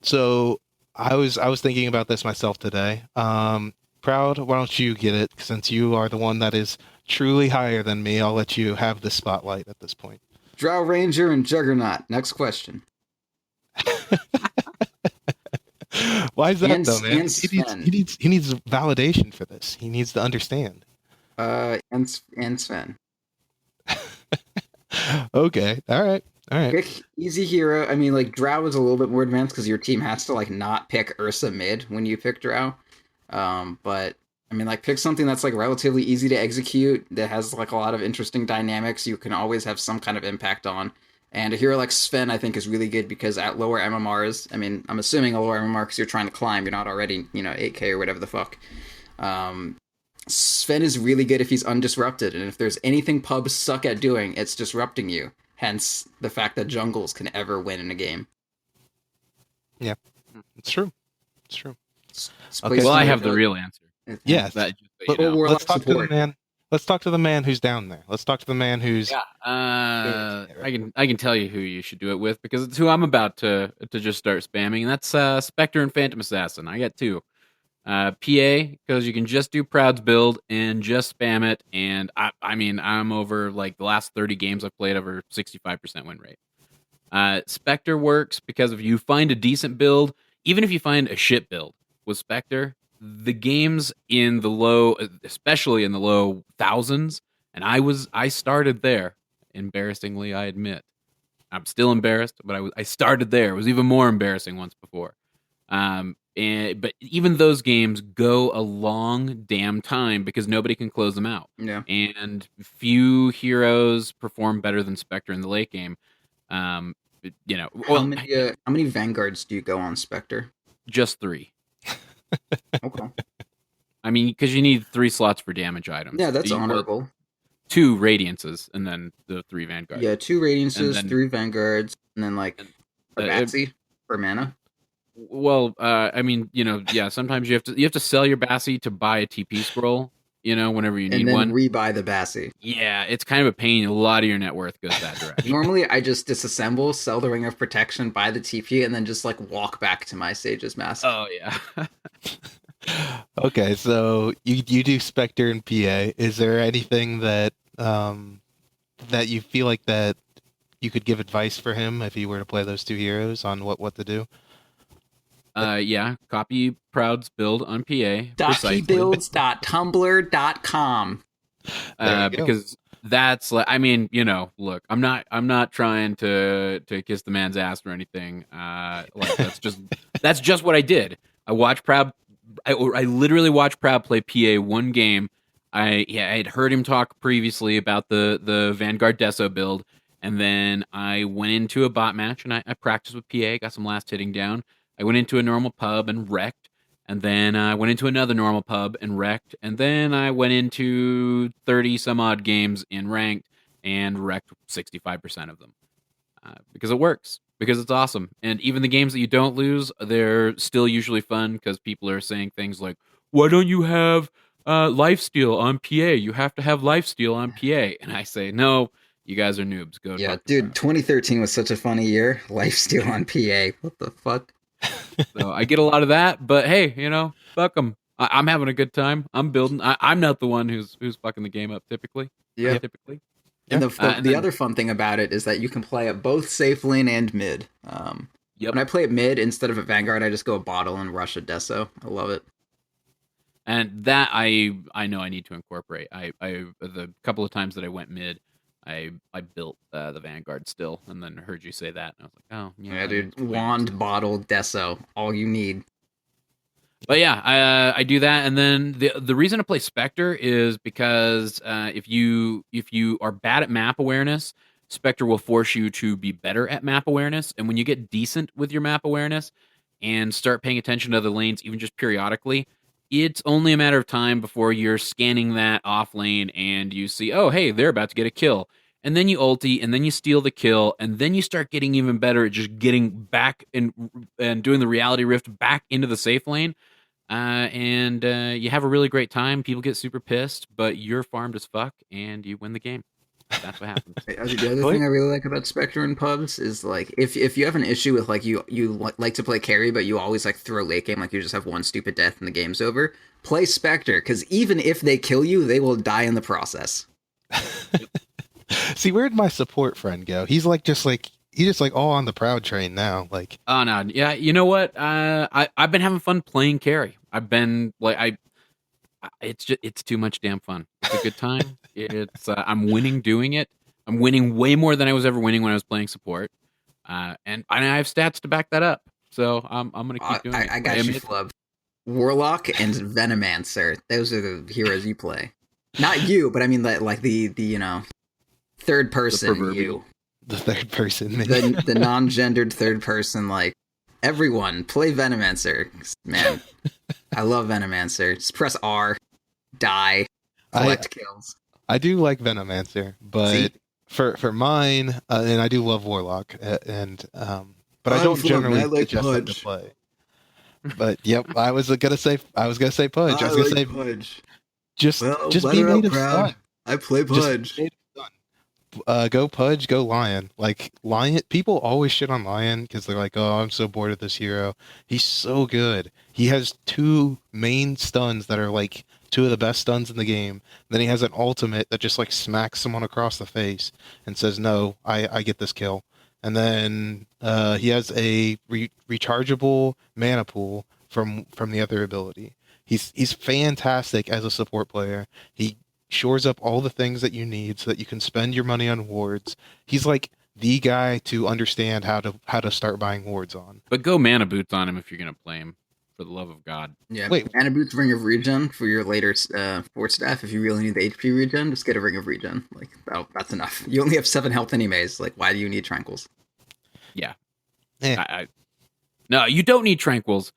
So I was thinking about this myself today. Proud, why don't you get it, since you are the one that is truly higher than me? I'll let you have the spotlight at this point. Drow Ranger and Juggernaut. Next question. Why is that though, man? He needs validation for this. He needs to understand. And Sven. Okay. All right. Pick easy hero. I mean, like, Drow is a little bit more advanced because your team has to like not pick Ursa mid when you pick Drow. But I mean, like, pick something that's like relatively easy to execute, that has like a lot of interesting dynamics you can always have some kind of impact on. And a hero like Sven, I think, is really good because at lower MMRs, I mean, I'm assuming a lower MMR because you're trying to climb, you're not already, 8K or whatever the fuck. Sven is really good if he's undisrupted, and if there's anything pubs suck at doing, it's disrupting you. Hence, the fact that jungles can ever win in a game. Yeah, it's true. Okay. Well, I have the real answer. Yes. Let's talk to the man. Let's talk to the man who's down there. Let's talk to the man who's. Yeah. I can tell you who you should do it with, because it's who I'm about to just start spamming, and that's Spectre and Phantom Assassin. I get two. PA, because you can just do Proud's build and just spam it, and I mean, I'm over, like, the last 30 games I've played, over 65% win rate. Spectre works because if you find a decent build, even if you find a shit build with Spectre, the games in the low, especially in the low thousands, and I started there, embarrassingly, I admit. I'm still embarrassed, but I started there. It was even more embarrassing once before. But even those games go a long damn time because nobody can close them out. Yeah. And few heroes perform better than Spectre in the late game. How many Vanguards do you go on Spectre? just 3. Okay. I mean, because you need 3 slots for damage items. Yeah, that's honorable. 2 Radiances, and then the 3 Vanguards. Yeah, 2 Radiances, 3 Vanguards, and then like a Batsy for mana. Well, I mean, sometimes you have to sell your Bassy to buy a TP scroll, whenever you need one. And then rebuy the Bassy. Yeah, it's kind of a pain. A lot of your net worth goes that direction. Normally, I just disassemble, sell the Ring of Protection, buy the TP, and then just like walk back to my Sage's Mask. Oh, yeah. Okay, so you do Spectre and PA. Is there anything that that you feel like that you could give advice for him if he were to play those 2 heroes on what to do? Yeah, copy Proud's build on PA. .pbuilds.tumblr.com. Because that's like, I mean, look, I'm not trying to kiss the man's ass or anything. Like that's just what I did. I watched Proud. I literally watched Proud play PA one game. I had heard him talk previously about the Vanguard Deso build, and then I went into a bot match and I practiced with PA, got some last hitting down. I went into a normal pub and wrecked, and then I went into another normal pub and wrecked, and then I went into 30 some odd games in ranked and wrecked 65% of them because it works. Because it's awesome. And even the games that you don't lose, they're still usually fun because people are saying things like, why don't you have lifesteal on PA? You have to have lifesteal on PA. And I say, no, you guys are noobs. Go. Yeah, dude, 2013 was such a funny year. Lifesteal on PA. What the fuck? So I get a lot of that, but hey, fuck them. I'm having a good time. I'm building. I'm not the one who's fucking the game up typically. Yeah. Typically. And the other fun thing about it is that you can play at both safe lane and mid. When I play at mid, instead of a Vanguard, I just go a bottle and rush a Deso. I love it. And that I know I need to incorporate. I the couple of times that I went mid, I built the Vanguard still, and then heard you say that, and I was like, oh, yeah, dude, wand, bottle, Deso, all you need. But yeah, I do that, and then the reason to play Spectre is because if you are bad at map awareness, Spectre will force you to be better at map awareness, and when you get decent with your map awareness and start paying attention to other lanes, even just periodically, it's only a matter of time before you're scanning that off lane and you see, oh, hey, they're about to get a kill. And then you ulti, and then you steal the kill, and then you start getting even better at just getting back and doing the reality rift back into the safe lane. And you have a really great time. People get super pissed, but you're farmed as fuck, and you win the game. That's what happens. The other thing I really like about Spectre and pubs is like if you have an issue with like you like to play carry, but you always like throw late game, like you just have one stupid death and the game's over. Play Spectre, because even if they kill you, they will die in the process. See, where'd my support friend go? He's just all on the Proud train now. Like, oh no, yeah, you know what? I've been having fun playing carry. I've been like it's too much damn fun. It's a good time. It's I'm winning doing it. I'm winning way more than I was ever winning when I was playing support. And I have stats to back that up. So I'm gonna keep doing it. I got you, Flubb. Warlock and Venomancer. Those are the heroes you play. Not you, but I mean like the third person you. The third person. The non-gendered third person, like everyone play Venomancer. Man, I love Venomancer. Just press R, die, collect kills. I do like Venomancer, but for mine, and I do love Warlock, but I don't generally suggest them to play. But yep, I was gonna say Pudge. I was gonna say Pudge. Just be native Proud. I play Pudge. Go Pudge, go Lion. Like Lion, people always shit on Lion because they're like, "Oh, I'm so bored of this hero." He's so good. He has 2 main stuns that are like 2 of the best stuns in the game. Then he has an ultimate that just like smacks someone across the face and says, "No, I get this kill." And then he has a rechargeable mana pool from the other ability. He's fantastic as a support player. He shores up all the things that you need so that you can spend your money on wards. He's like the guy to understand how to start buying wards on. But go mana boots on him if you're gonna play him, for the love of God. Yeah, wait, mana boots, Ring of Regen for your later fort staff. If you really need the HP regen, just get a Ring of Regen. Like that's enough. You only have 7 health anyways. Like, why do you need Tranquils? Yeah. Eh. No, you don't need tranquils.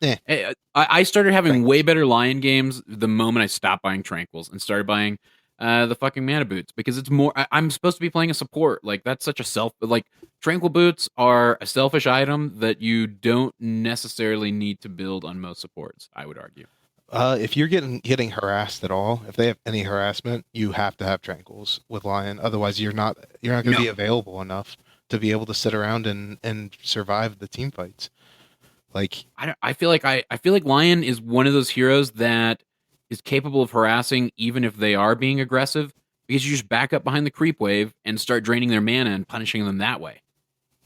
I started having way better Lion games the moment I stopped buying tranquils and started buying the fucking mana boots, because it's more. I'm supposed to be playing a support. Like, that's such a tranquil boots are a selfish item that you don't necessarily need to build on most supports, I would argue. If you're getting harassed at all, if they have any harassment, you have to have tranquils with Lion. Otherwise, you're not going to be available enough to be able to sit around and survive the team fights. Like, I feel like Lion is one of those heroes that is capable of harassing even if they are being aggressive, because you just back up behind the creep wave and start draining their mana and punishing them that way.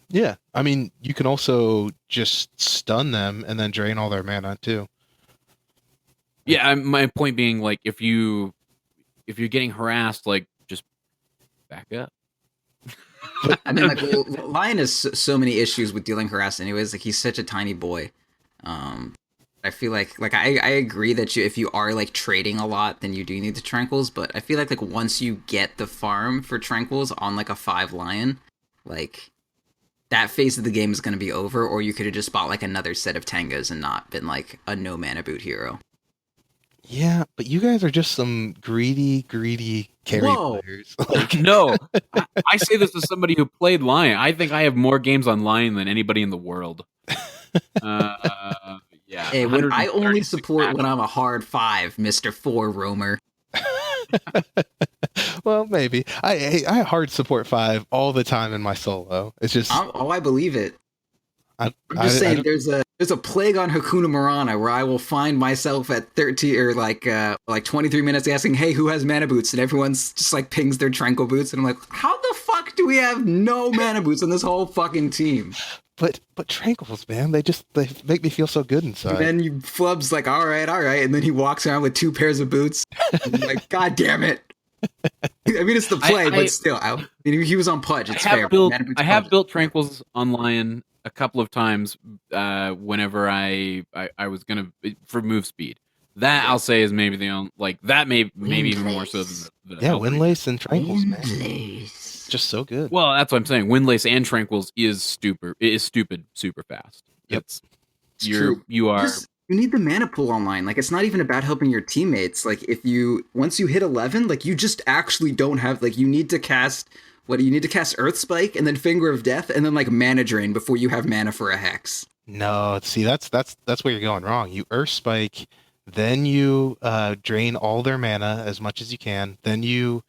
Yeah, I mean, you can also just stun them and then drain all their mana too. Yeah, my point being, like, if you're getting harassed, like, just back up. I mean, like, Lion has so many issues with dealing harass anyways. Like, he's such a tiny boy. I feel like I agree that if you are like trading a lot, then you do need the tranquils. But I feel like once you get the farm for tranquils on like a 5 Lion, like, that phase of the game is going to be over. Or you could have just bought like another set of Tangas and not been like a no mana boot hero. Yeah, but you guys are just some greedy carry players. Like, no, I say this as somebody who played Lion. I think I have more games on Lion than anybody in the world. Yeah. Hey, when I only support when I'm a hard 5, Mr. 4 roamer. Well, maybe. I hard support 5 all the time in my solo. It's just I believe it. I'm just saying, there's a plague on Hakuna Marana where I will find myself at 13 or like 23 minutes asking, "Hey, who has mana boots?" And everyone's just like pings their tranquil boots, and I'm like, "How the fuck do we have no mana boots on this whole fucking team?" But tranquils, man, they make me feel so good inside. And then Flubb's like, all right, and then he walks around with 2 pairs of boots. And I'm like, God damn it! I mean, it's the play, but still, he was on Pudge. It's fair. I have built tranquils on Lion a couple of times whenever I was gonna for move speed. That I'll say is maybe the only, like, that maybe even more so than the Windlace and tranquils, man. Just so good. Well, that's what I'm saying. Windlace and tranquils is stupid super fast. Yep. You need the mana pool online. Like, it's not even about helping your teammates. Like, once you hit 11, like, you just actually don't have, like, you need to cast Earth Spike and then Finger of Death and then like Mana Drain before you have mana for a Hex. No, see, that's where you're going wrong. You Earth Spike, then you drain all their mana as much as you can, then you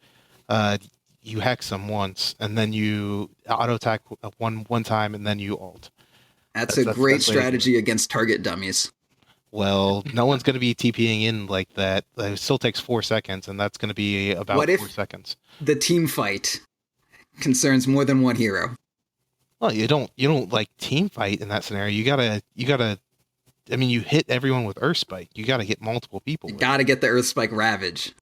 Hex them once, and then you auto attack one time, and then you ult. That's a great strategy against target dummies. Well, no one's going to be TPing in like that. It still takes 4 seconds, and that's going to be about 4 seconds. The team fight concerns more than one hero. Well, you don't like team fight in that scenario. You gotta. I mean, you hit everyone with Earth Spike. You gotta get multiple people. You gotta get the Earth Spike Ravage.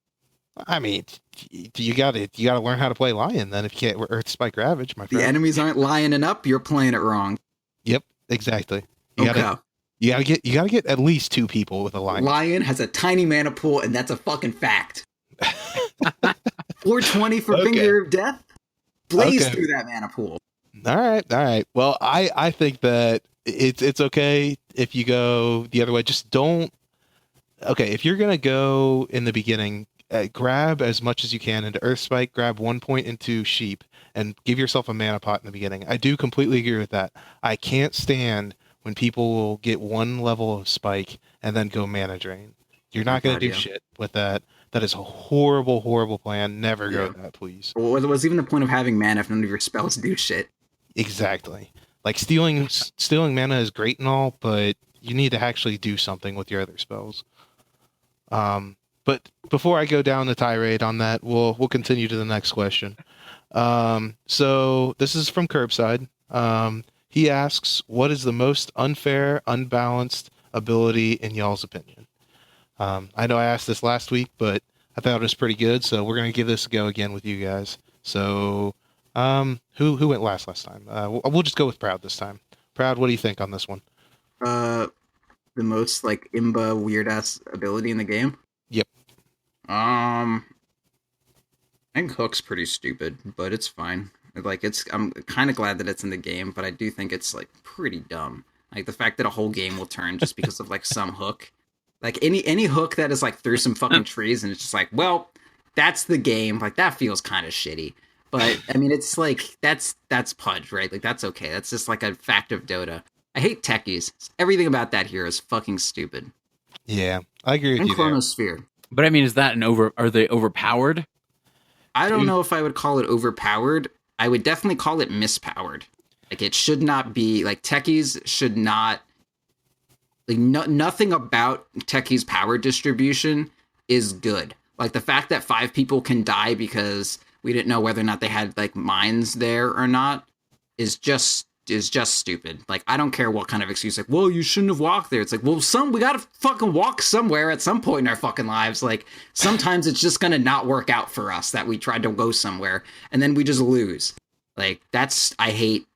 I mean, you gotta learn how to play Lion then. If you can't Earth Spike Ravage, my friend. The enemies aren't lioning up. You're playing it wrong. Yep, exactly. You gotta get at least 2 people with a Lion. Lion has a tiny mana pool, and that's a fucking fact. 420 for Finger of Death. Blaze through that mana pool. All right. Well, I think that it's okay if you go the other way. Just don't. Okay, if you're gonna go in the beginning, grab as much as you can into Earth Spike. Grab 1 point into Sheep, and give yourself a mana pot in the beginning. I do completely agree with that. I can't stand when people will get 1 level of Spike and then go Mana Drain. You're not gonna do shit with that. That is a horrible, horrible plan. Never go that, please. Well, what's even the point of having mana if none of your spells do shit? Exactly. Like, stealing mana is great and all, but you need to actually do something with your other spells. But before I go down the tirade on that, we'll continue to the next question. So this is from Curbside. He asks, what is the most unfair, unbalanced ability in y'all's opinion? I know I asked this last week, but I thought it was pretty good, so we're going to give this a go again with you guys. So, who went last time? We'll just go with Proud this time. Proud, what do you think on this one? The most, like, imba weird-ass ability in the game? Yep. I think Hook's pretty stupid, but it's fine. Like I'm kind of glad that it's in the game, but I do think it's like pretty dumb. Like the fact that a whole game will turn just because of like some hook. Like any hook that is like through some fucking trees and it's just like, well, that's the game. Like that feels kind of shitty. But I mean, it's like that's Pudge, right? Like that's okay. That's just like a fact of Dota. I hate techies. Everything about that here is fucking stupid. Yeah, I agree with And you there. Chronosphere. But I mean, is that are they overpowered? I don't know if I would call it overpowered. I would definitely call it mispowered. Like it should not be like techies should not like nothing about techies power distribution is good. Like the fact that 5 people can die because we didn't know whether or not they had like mines there or not is just stupid. Like I don't care what kind of excuse, like, well, you shouldn't have walked there. It's like, well, we gotta fucking walk somewhere at some point in our fucking lives. Like sometimes it's just gonna not work out for us that we tried to go somewhere and then we just lose. Like I hate.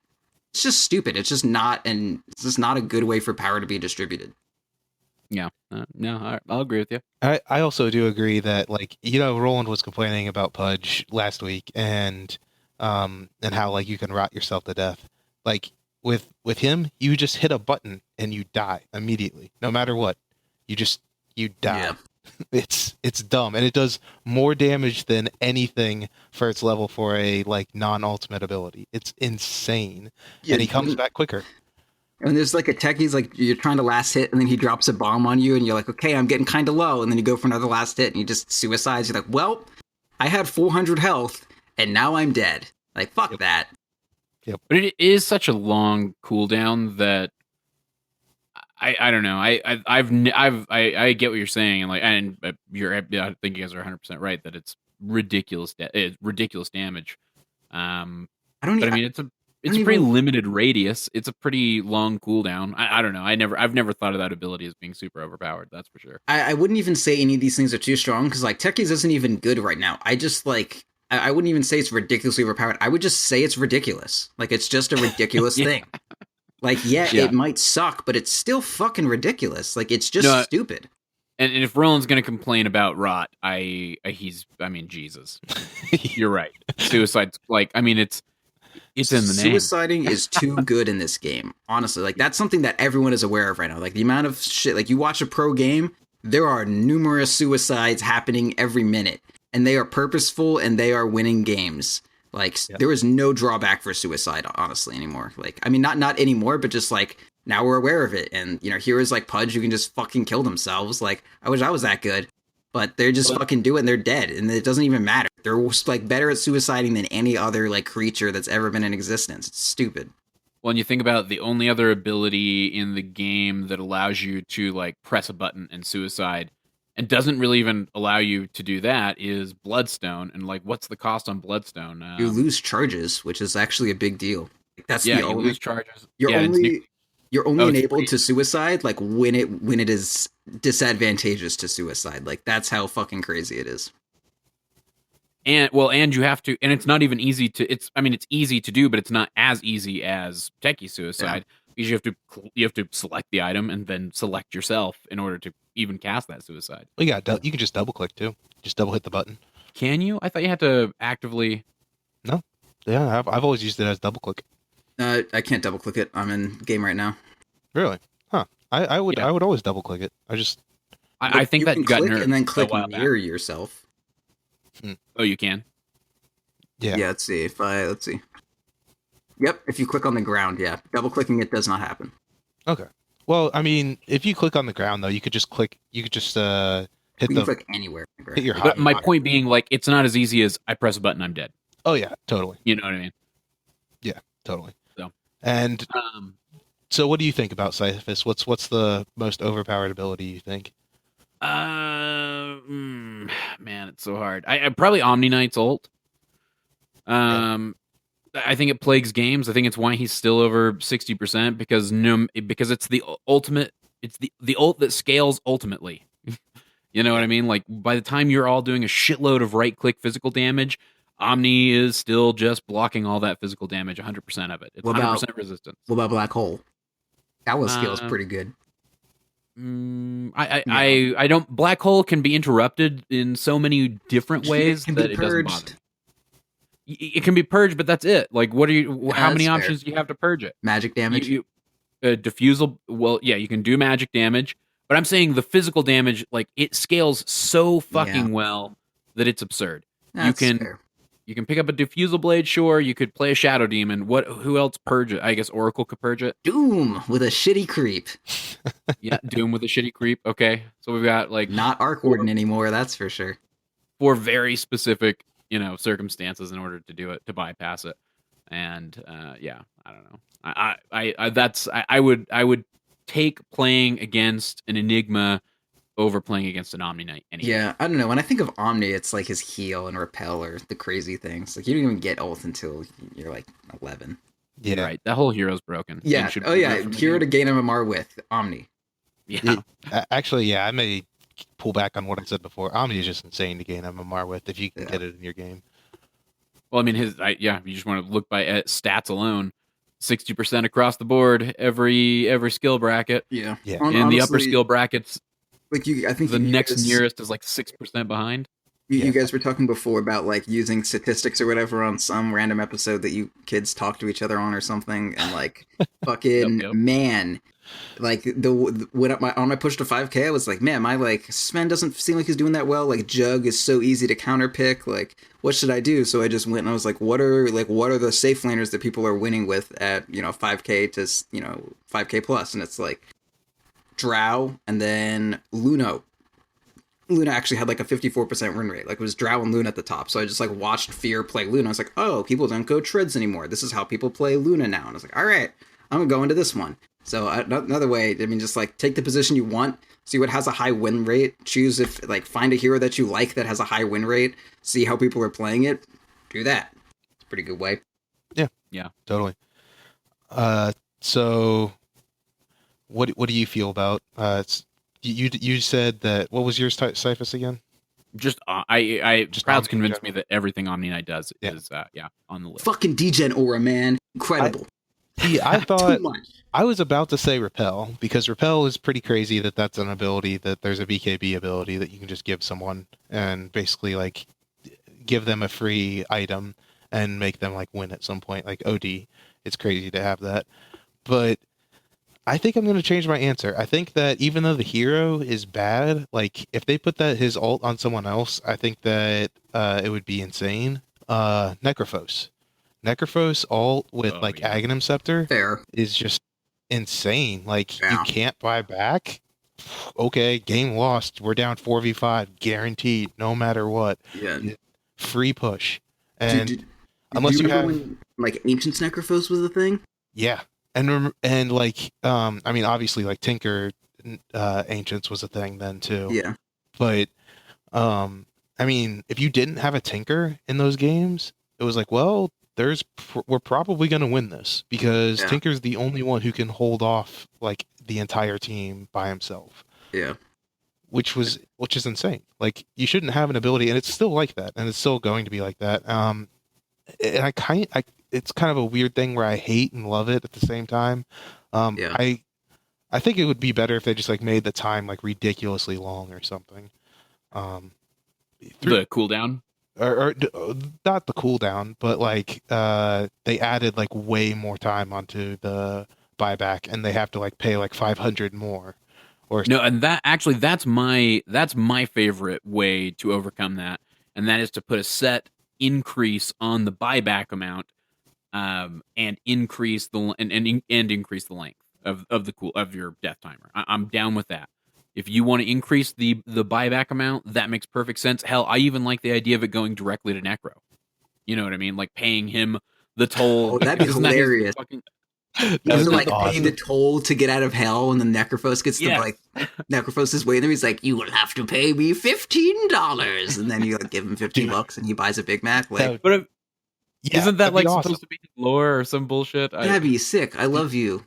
It's just stupid. It's just not a good way for power to be distributed. Yeah, no, I'll agree with you. I also do agree that, like, Roland was complaining about Pudge last week and how like you can rot yourself to death. Like with him, you just hit a button and you die immediately, no matter what. You die. Yeah. It's dumb, and it does more damage than anything for its level for a like non-ultimate ability. It's insane, Yeah, and he comes back quicker. And there's like a techie's like you're trying to last hit, and then he drops a bomb on you, and you're like, okay, I'm getting kind of low, and then you go for another last hit, and you just suicides. You're like, well, I had 400 health, and now I'm dead. Like fuck that. Yep. But it is such a long cooldown that I don't know. I get what you're saying, and like, and I think you guys are 100% right that it's ridiculous. It's ridiculous damage. I mean, it's a pretty limited radius. It's a pretty long cooldown. I don't know. I've never thought of that ability as being super overpowered. That's for sure. I wouldn't even say any of these things are too strong because like techies isn't even good right now. I just like I wouldn't even say it's ridiculously overpowered. I would just say it's ridiculous. Like it's just a ridiculous thing. Like, yeah, it might suck, but it's still fucking ridiculous. Like, it's just stupid. And if Roland's going to complain about rot, Jesus. You're right. Suicide's like, I mean, it's in the name. Suiciding is too good in this game. Honestly, like, that's something that everyone is aware of right now. Like, the amount of shit, like, you watch a pro game, there are numerous suicides happening every minute. And they are purposeful and they are winning games. Like, there is no drawback for suicide, honestly, anymore. Like, I mean, not anymore, but just, like, now we're aware of it. And, heroes like Pudge who can just fucking kill themselves. Like, I wish I was that good. But they're just fucking do it and they're dead. And it doesn't even matter. They're, like, better at suiciding than any other, like, creature that's ever been in existence. It's stupid. Well, and you think about the only other ability in the game that allows you to, like, press a button and suicide and doesn't really even allow you to do that is Bloodstone. And like, what's the cost on Bloodstone? You lose charges, which is actually a big deal. That's you only lose charges. You're only enabled to suicide like when it is disadvantageous to suicide. Like that's how fucking crazy it is. And you have to, and it's not even easy to. It's easy to do, but it's not as easy as techie suicide. Yeah. Because you have to select the item and then select yourself in order to even cast that suicide. Well, you can just double click too. Just double hit the button. Can you? I thought you had to actively. No. Yeah, I've always used it as double click. I can't double click it. I'm in game right now. Really? Huh. I would always double click it. I think that got nerfed. And then click near yourself. Oh, you can? Yeah. Yeah, let's see. Let's see. Yep, if you click on the ground, yeah. Double clicking it does not happen. Okay. Well, I mean, if you click on the ground though, you could just click click anywhere. Hit your but my point being, like, it's not as easy as I press a button, I'm dead. Oh yeah, totally. You know what I mean? Yeah, totally. So, and so what do you think about Cyphus? What's the most overpowered ability you think? Man, it's so hard. I probably Omni Knight's ult. I think it plagues games. I think it's why he's still over 60% because it's the ultimate. It's the ult that scales ultimately. You know what I mean? Like by the time you're all doing a shitload of right click physical damage, Omni is still just blocking all that physical damage, 100% of it. It's 100% resistance. What about Black Hole? That one scales pretty good. I don't. Black Hole can be interrupted in so many different ways that it doesn't bother. It can be purged, but that's it. Like, what are you? How many That's options do you have to purge it? Magic damage. Diffusal. Well, yeah, you can do magic damage, but I'm saying the physical damage, like it scales so fucking well that it's absurd. That's fair. You can pick up a diffusal blade, sure. You could play a shadow demon. Who else purge it? I guess Oracle could purge it. Doom with a shitty creep. Yeah, Doom with a shitty creep. Okay, so we've got like not Arc Warden anymore. That's for sure. For very specific, circumstances in order to do it, to bypass it. And yeah, I don't know. I would take playing against an Enigma over playing against an Omni Knight. Yeah, I don't know. When I think of Omni, it's like his heal and repel or the crazy things. Like you don't even get ult until you're like 11. Yeah, right. That whole hero's broken. Yeah. Oh yeah, hero to gain MMR with Omni. Yeah. Actually, yeah, I may pull back on what I said before. Omni is just insane to gain MMR with if you can get it in your game. Well, I mean, you just want to look by stats alone. 60% across the board, every skill bracket. Yeah. In honestly, the upper skill brackets, like I think the next nearest is like 6% behind. You guys were talking before about like using statistics or whatever on some random episode that you kids talk to each other on or something, and like fucking man, like when on my push to 5K, I was like, man, my like Sven doesn't seem like he's doing that well. Like Jug is so easy to counterpick. Like, what should I do? So I just went and I was like, what are the safe laners that people are winning with at 5K to 5K plus? And it's like Drow and then Luno. Luna actually had like a 54% win rate. Like it was Drow and Luna at the top. So I just like watched Fear play Luna. I was like, oh, people don't go treads anymore. This is how people play Luna now. And I was like, all right, I'm gonna go into this one. So another way, I mean, just like take the position you want, see what has a high win rate, choose if like find a hero that you like that has a high win rate, see how people are playing it, do that. It's a pretty good way. Yeah, totally. So what do you feel about you said that, what was yours, Cyphus, again? Just Proud's convinced me that everything Omni Knight does is on the list. Fucking degen aura, man, incredible. I thought I was about to say repel, because repel is pretty crazy that's an ability, that there's a BKB ability that you can just give someone and basically like give them a free item and make them like win at some point, like OD. It's crazy to have that. But I think I'm going to change my answer. I think that even though the hero is bad, like if they put his ult on someone else, I think that it would be insane. Necrophos ult with Aghanim Scepter is just insane. Like you can't buy back. Okay, game lost. We're down 4v5, guaranteed, no matter what. Yeah. Free push. And unless do you have when, like Ancient's Necrophos was a thing. Yeah. And like I mean, obviously like Tinker Ancients was a thing then too. Yeah. But I mean, if you didn't have a Tinker in those games, it was like, well, we're probably going to win this, because Tinker's the only one who can hold off like the entire team by himself. Yeah. Which is insane. Like you shouldn't have an ability, and it's still like that, and it's still going to be like that. And it's kind of a weird thing where I hate and love it at the same time. I think it would be better if they just like made the time like ridiculously long or something. The cooldown, or not the cooldown, but like they added like way more time onto the buyback, and they have to like pay like 500 more. Or no, and that's my favorite way to overcome that, and that is to put a set increase on the buyback amount. And increase the increase the length of your death timer. I'm down with that. If you want to increase the buyback amount, that makes perfect sense. Hell, I even like the idea of it going directly to Necro. You know what I mean? Like paying him the toll. Oh, that'd be hilarious. You have to like pay the toll to get out of hell, and then Necrophos gets to like Necrophos is waiting there. He's like, "You will have to pay me $15," and then you like give him $15 and he buys a Big Mac. Like, isn't that like supposed to be lore or some bullshit? That'd be sick. I love you.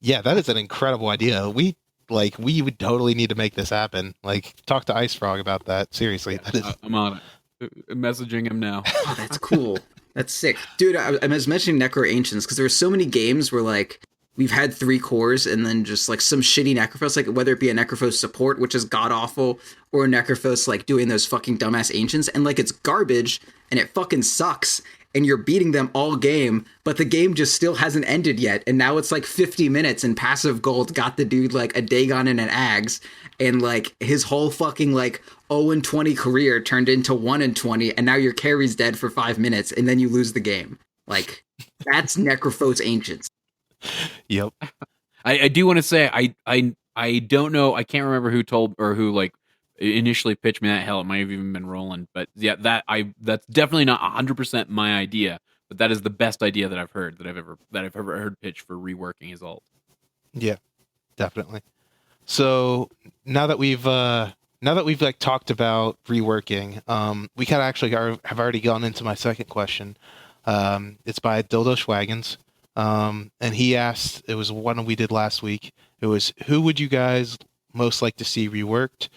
Yeah, that is an incredible idea. We would totally need to make this happen. Like, talk to Ice Frog about that. Seriously, I'm on it. Messaging him now. Oh, that's cool. That's sick, dude. I was mentioning Necro Ancients because there were so many games where like we've had 3 cores and then just like some shitty Necrophos, like whether it be a Necrophos support, which is god awful, or a Necrophos like doing those fucking dumbass ancients, and like it's garbage and it fucking sucks. And you're beating them all game, but the game just still hasn't ended yet. And now it's like 50 minutes and passive gold got the dude like a Dagon and an Ags. And like his whole fucking like 0-20 career turned into 1-20. And now your carry's dead for 5 minutes and then you lose the game. Like that's Necrophos Ancients. Yep. I do want to say I don't know. I can't remember who told or who like initially pitched me that. Hell, it might have even been Roland, but yeah, that's definitely not 100% my idea, but that is the best idea that I've heard that I've ever heard pitched for reworking his ult. Yeah, definitely. So now that we've like talked about reworking, we kind of actually have already gone into my second question. It's by Dildo Schwaggens, and he asked. It was one we did last week. It was, who would you guys most like to see reworked,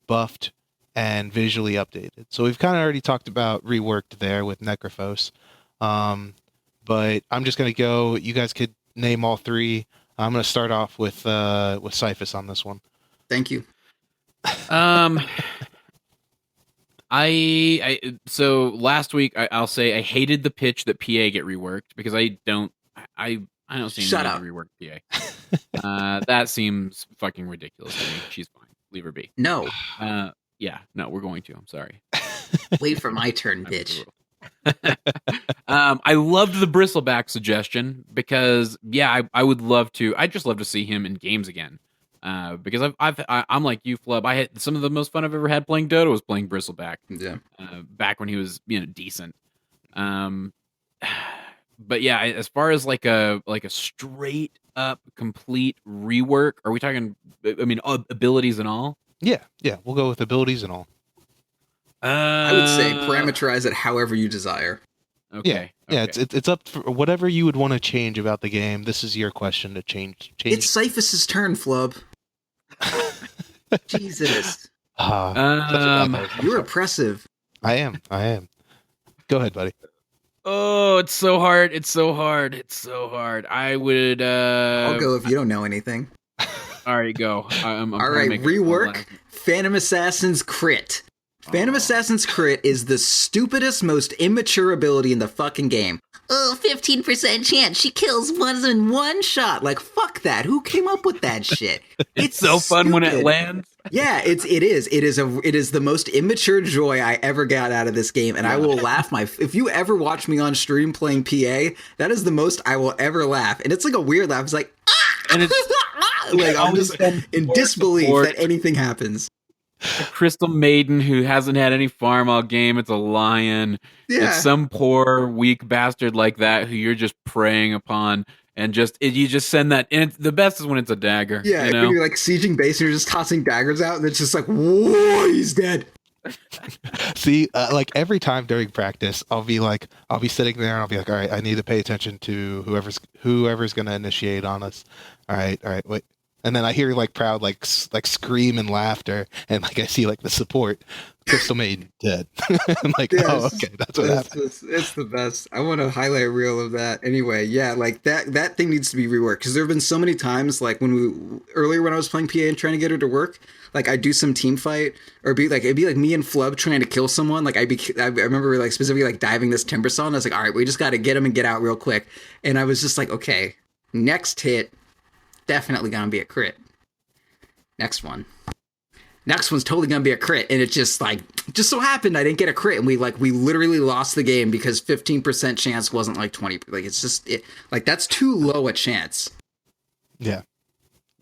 buffed, and visually updated? So we've kind of already talked about reworked there with Necrophos, but I'm just gonna go. You guys could name all 3. I'm gonna start off with Cyphus on this one. Thank you. So last week I'll say I hated the pitch that PA get reworked because I don't see Shut any up. rework PA. That seems fucking ridiculous to me. She's fine. Leave her be. No. Yeah, no, we're going to. I'm sorry. Wait for my turn, bitch. I loved the bristleback suggestion because I would love to. I'd just love to see him in games again. Because I'm like you, Flubb. I had some of the most fun I've ever had playing Dota was playing bristleback. Yeah. Back when he was decent. But yeah, as far as like a straight up complete rework, are we talking? I mean, abilities and all. Yeah, we'll go with abilities and all. I would say parameterize it however you desire. Okay. Yeah. It's up for whatever you would want to change about the game. This is your question to change. It's Cyphus's turn, Flubb. Jesus. You're oppressive. I am. Go ahead, buddy. Oh, it's so hard. I would. I'll go if you don't know anything. All right, go. I'm all right, rework Phantom Assassin's crit. Phantom Assassin's crit is the stupidest, most immature ability in the fucking game. Oh, 15% chance she kills one in one shot. Like, fuck that. Who came up with that shit? It's so fun when it lands. Yeah, it is. It is the most immature joy I ever got out of this game, and I will laugh if you ever watch me on stream playing PA, that is the most I will ever laugh. And it's like a weird laugh. It's like, and it's like I'm just in disbelief that anything happens. A Crystal Maiden who hasn't had any farm all game. It's a lion. Yeah. It's some poor weak bastard like that who you're just preying upon, and you just send that. And the best is when it's a dagger. Yeah, you know? when you're like sieging base and you're just tossing daggers out, and it's just like, whoa, he's dead. See, like every time during practice, I'll be sitting there and I'll be like, all right, I need to pay attention to whoever's going to initiate on us. All right, wait. And then I hear like Proud like scream and laughter, and like I see like the support, Crystal Maiden dead. I'm like, oh, okay, that's what happened. It's the best. I want a highlight reel of that. Anyway, yeah, like that thing needs to be reworked, because there have been so many times, like earlier when I was playing PA and trying to get her to work, like I'd do some team fight, or it'd be like me and Flubb trying to kill someone. Like I remember like specifically like diving this timber saw, and I was like, all right, we just got to get him and get out real quick. And I was just like, okay, next hit. Definitely gonna be a crit. Next one's totally gonna be a crit, and it just so happened I didn't get a crit, and we literally lost the game because 15% chance wasn't like 20. Like it's just that's too low a chance. Yeah.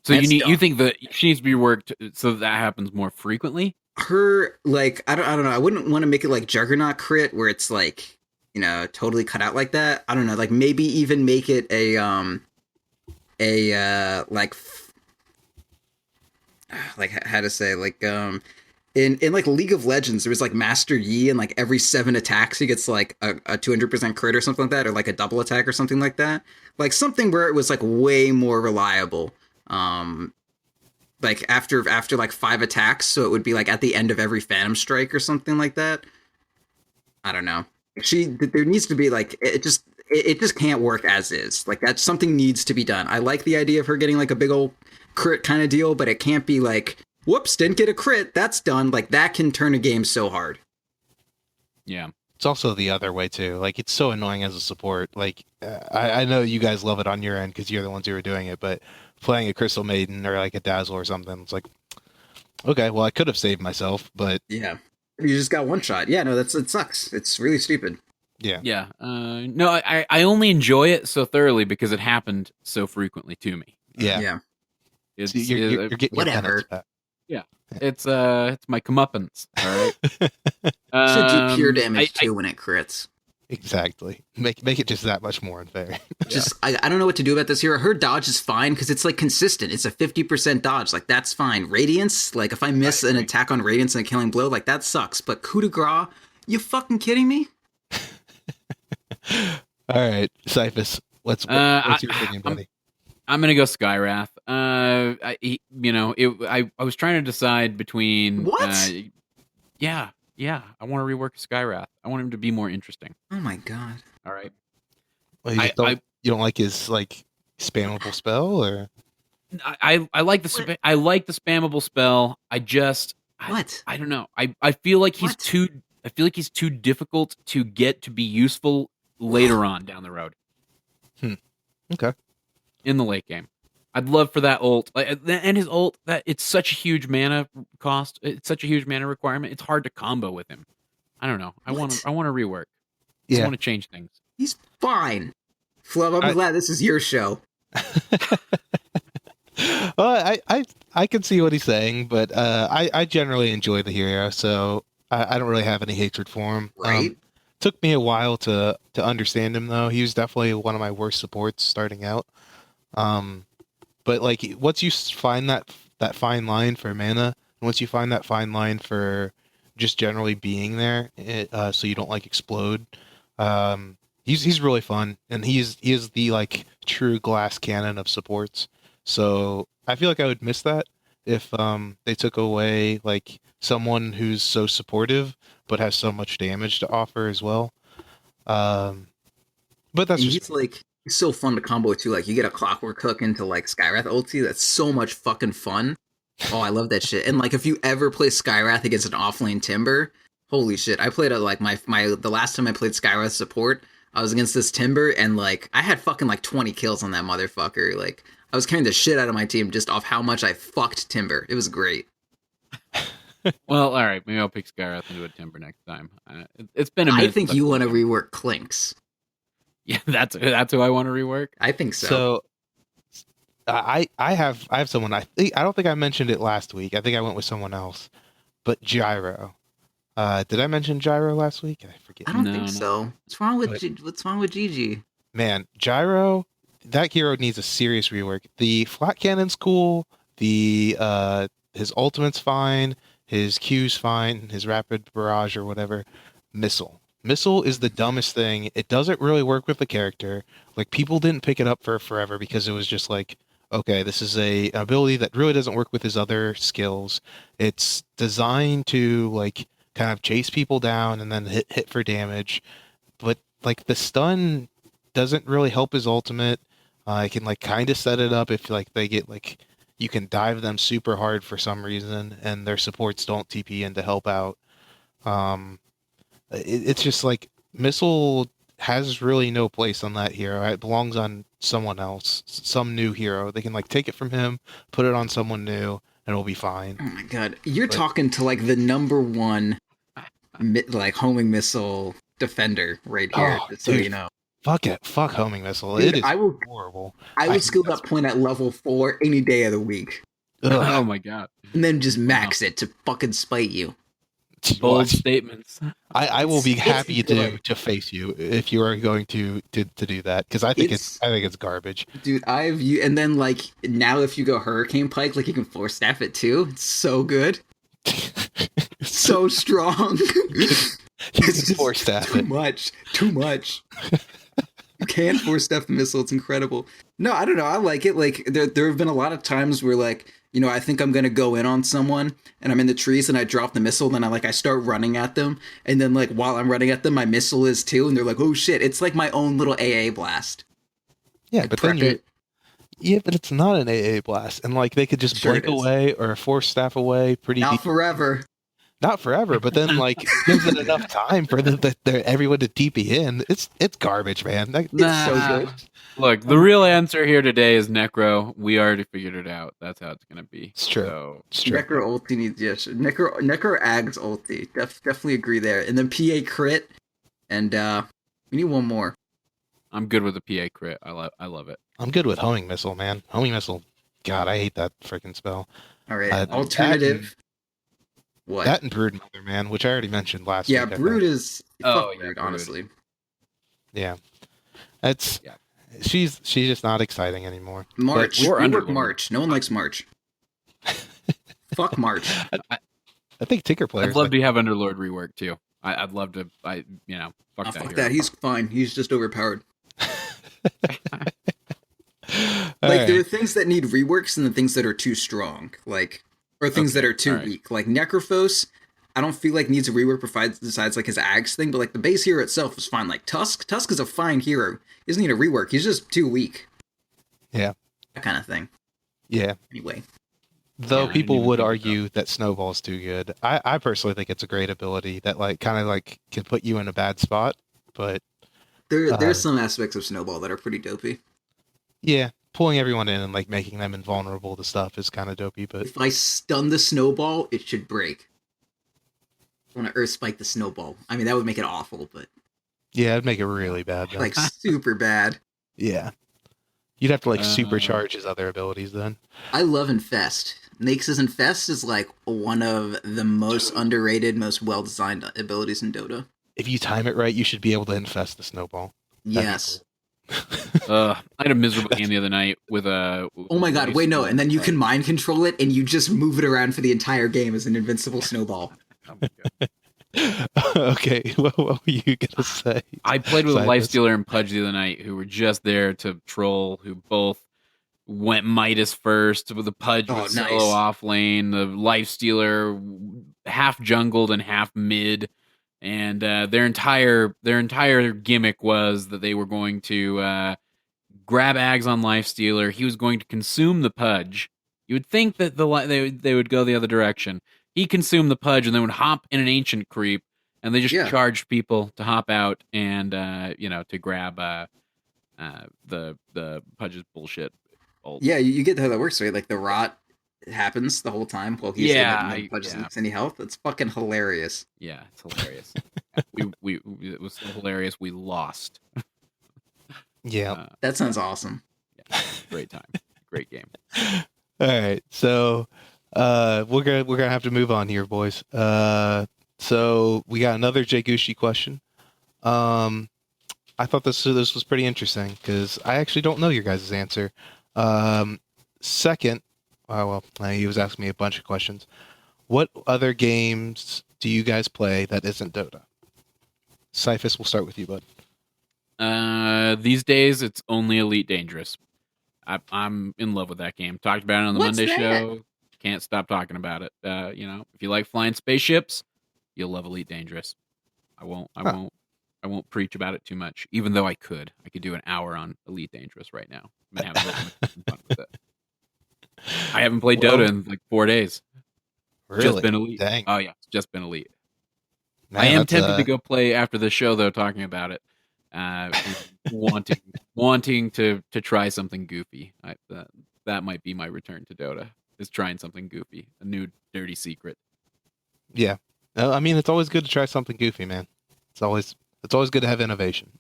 So you think that she needs to be worked so that happens more frequently? Her I don't know. I wouldn't want to make it like Juggernaut crit where it's like totally cut out like that. I don't know. Like maybe even make it how to say, like in like League of Legends there was like Master Yi, and like every 7 attacks he gets like a 200% crit or something like that, or like a double attack or something like that, like something where it was like way more reliable, like after like 5 attacks, so it would be like at the end of every Phantom Strike or something like that. I don't know. There needs to be like, it just can't work as is. Like that something needs to be done. I like the idea of her getting like a big old crit kind of deal, but it can't be like, whoops, didn't get a crit, that's done. Like that can turn a game so hard. Yeah. It's also the other way too. Like it's so annoying as a support. Like I know you guys love it on your end because you're the ones who are doing it, but playing a Crystal Maiden or like a Dazzle or something, it's like, okay, well I could have saved myself, but yeah, you just got one shot. Yeah, no, it sucks. It's really stupid. Yeah. Yeah. No, I only enjoy it so thoroughly because it happened so frequently to me. Yeah. Yeah. It's, So you're getting your whatever. penance back. Yeah. It's my comeuppance. All right. Should do pure Um, damage I- too when it crits. Exactly. Make it just that much more unfair. Just I don't know what to do about this hero. Her dodge is fine because it's like consistent. It's a 50% dodge. Like that's fine. Radiance, like if I miss an attack on Radiance and a killing blow, like that sucks. But coup de grace, you fucking kidding me? All right, Cyphus, what's your opinion, buddy? I'm gonna go Skywrath. I was trying to decide between What? Yeah. I want to rework Skywrath. I want him to be more interesting. Oh my god. All right. Well, you don't like his like spammable spell, or I like the I like the spammable spell. I What? don't know. I feel like he's What? too. I feel like he's too difficult to get to be useful later on down the road. Okay. In the late game, I'd love for that ult, and his ult. That it's such a huge mana cost. It's such a huge mana requirement. It's hard to combo with him. I don't know. I want to rework. I Yeah. want to change things. He's fine. Flub, I'm glad this is your show. Well, I can see what he's saying, but I generally enjoy the hero, so I don't really have any hatred for him. Right? Took me a while to understand him, though. He was definitely one of my worst supports starting out. But like once you find that fine line for mana, once you find that fine line for just generally being there, so you don't like explode, he's really fun, and he is the like true glass cannon of supports. So I feel like I would miss that if they took away like someone who's so supportive but has so much damage to offer as well. But that's And just he's so fun to combo too. Like you get a clockwork hook into like Skywrath ulti. That's so much fucking fun. Oh, I love that shit. And like if you ever play Skywrath against an offlane Timber, holy shit! I played like the last time I played Skywrath support, I was against this Timber and like I had fucking like 20 kills on that motherfucker. Like I was carrying the shit out of my team just off how much I fucked Timber. It was great. Well, all right. Maybe I'll pick Skywrath and do a Timber next time. It's been a minute. I think you want to rework Clinks. Yeah, that's who I want to rework. I think so. So I have someone I don't think I mentioned it last week. I think I went with someone else. But Gyro. Did I mention Gyro last week? I forget. I don't No, think no. so. What's wrong with Gigi? Man, Gyro, that hero needs a serious rework. The flat cannon's cool. The his ultimate's fine. His Q's fine. His rapid barrage or whatever. Missile is the dumbest thing. It doesn't really work with the character. Like people didn't pick it up for forever because it was just like, okay, this is an ability that really doesn't work with his other skills. It's designed to like kind of chase people down and then hit for damage. But like the stun doesn't really help his ultimate. I can like kind of set it up if like they get like you can dive them super hard for some reason and their supports don't TP in to help out. It's just like Missile has really no place on that hero. It belongs on someone else, some new hero. They can like take it from him, put it on someone new, and it'll be fine. Oh my god, you're talking to like the number one like homing missile defender right here. Oh, just so dude. you know. Fuck it. Fuck homing missile. Dude, it is I will horrible. I will think skill that's- that point at level 4 any day of the week, Ugh. Oh my god. and then just max it to fucking spite you. Bold statements. I will be It's happy good. to face you if you are going to do that because I think it's garbage. Dude, and then like now if you go Hurricane Pike, like you can force staff it too. It's so good, so strong. You can force staff too it. much. You can force stuff the missile. It's incredible. No, I don't know. I like it. Like there have been a lot of times where like, you know, I think I'm gonna go in on someone and I'm in the trees and I drop the missile, then I start running at them, and then like while I'm running at them, my missile is too, and they're like, oh shit, it's like my own little AA blast. Yeah, I but then prep it. yeah, but it's not an AA blast, and like they could just Sure blink it is. away or force staff away pretty Not deep. forever. Not forever, but then like gives it enough time for everyone to TP in. It's garbage, man. It's so good. Look, the real answer here today is Necro. We already figured it out. That's how it's gonna be. It's true. So, It's true. Necro ulti needs, yes. Necro Ags ulti. Definitely agree there. And then PA crit. And we need one more. I'm good with the PA crit. I love it. I'm good with homing missile, man. Homing missile. God, I hate that freaking spell. All right. That Alternative. What? That and Brood Mother, man, which I already mentioned last Yeah, week. I Brood think. is. Oh, Fuck yeah, Brood, Brood. honestly. Yeah, that's Yeah. she's just not exciting anymore. March. Or Rework Underlord. March. No one likes March. Fuck March. I think Tinker players. I'd love to have Underlord rework too. I'd love to. Fuck Oh, that. fuck hero. that. He's fine. He's just overpowered. All Like, right. there are things that need reworks and the things that are too strong. Like, or things Okay, that are too alright. weak. Like, Necrophos, I don't feel like needs a rework besides, like, his Ags thing, but, like, the base hero itself is fine. Like, Tusk is a fine hero. He doesn't need a rework. He's just too weak. Yeah. That kind of thing. Yeah. Anyway. Though Yeah, I didn't people even would think of argue that Snowball's too good. I personally think it's a great ability that like kind of like can put you in a bad spot. But There's some aspects of Snowball that are pretty dopey. yeah, pulling everyone in and like making them invulnerable to stuff is kind of dopey. But If I stun the Snowball, it should break. I want to Earth Spike the Snowball. I mean, that would make it awful, but yeah, it'd make it really bad. Then. like super bad. Yeah, you'd have to like Uh, supercharge his other abilities then. I love Infest. Nyx's Infest is like one of the most underrated, most well-designed abilities in Dota. If you time it right, you should be able to infest the Snowball. That'd be Yes. cool. I had a miserable game the other night with a. Oh my god, wait, no, and then you can mind control it and you just move it around for the entire game as an invincible snowball. Oh my God. Okay, what were you gonna say? I played with a Cyphus. Lifestealer and Pudge the other night who were just there to troll, who both went Midas first, with the Pudge Oh, was nice. solo off lane, the Lifestealer half jungled and half mid, and their entire gimmick was that they were going to grab Ags on Lifestealer. He was going to consume the Pudge. You would think that they would go the other direction. He consumed the Pudge and then would hop in an Ancient Creep, and they just Yeah. charged people to hop out and to grab the Pudge's bullshit. Ult. Yeah, you get how that works, right? Like the rot happens the whole time while he's Yeah, in Pudge doesn't yeah. lose any health. It's fucking hilarious. Yeah, it's hilarious. we it was so hilarious. We lost. Yeah. That sounds awesome. Yeah, great time, great game. All right, so we're gonna have to move on here, boys. So we got another Jagushi question. I thought this was pretty interesting because I actually don't know your guys' answer. Second, he was asking me a bunch of questions. What other games do you guys play that isn't Dota? Cyphus, we'll start with you, bud. These days it's only Elite Dangerous. I'm in love with that game. Talked about it on the What's Monday that? show. Can't stop talking about it. If you like flying spaceships, you'll love Elite Dangerous. I won't preach about it too much, even though I could do an hour on Elite Dangerous right now. I'm having that much fun with it. I haven't played Well, Dota in like 4 days. Really? Just been Elite. Dang. Oh yeah, it's just been Elite. Man, I am that's, tempted to go play after the show though, talking about it. Wanting to try something goofy. That might be my return to Dota. Is trying something goofy, a new dirty secret. Yeah. I mean, it's always good to try something goofy, man. It's always good to have innovation.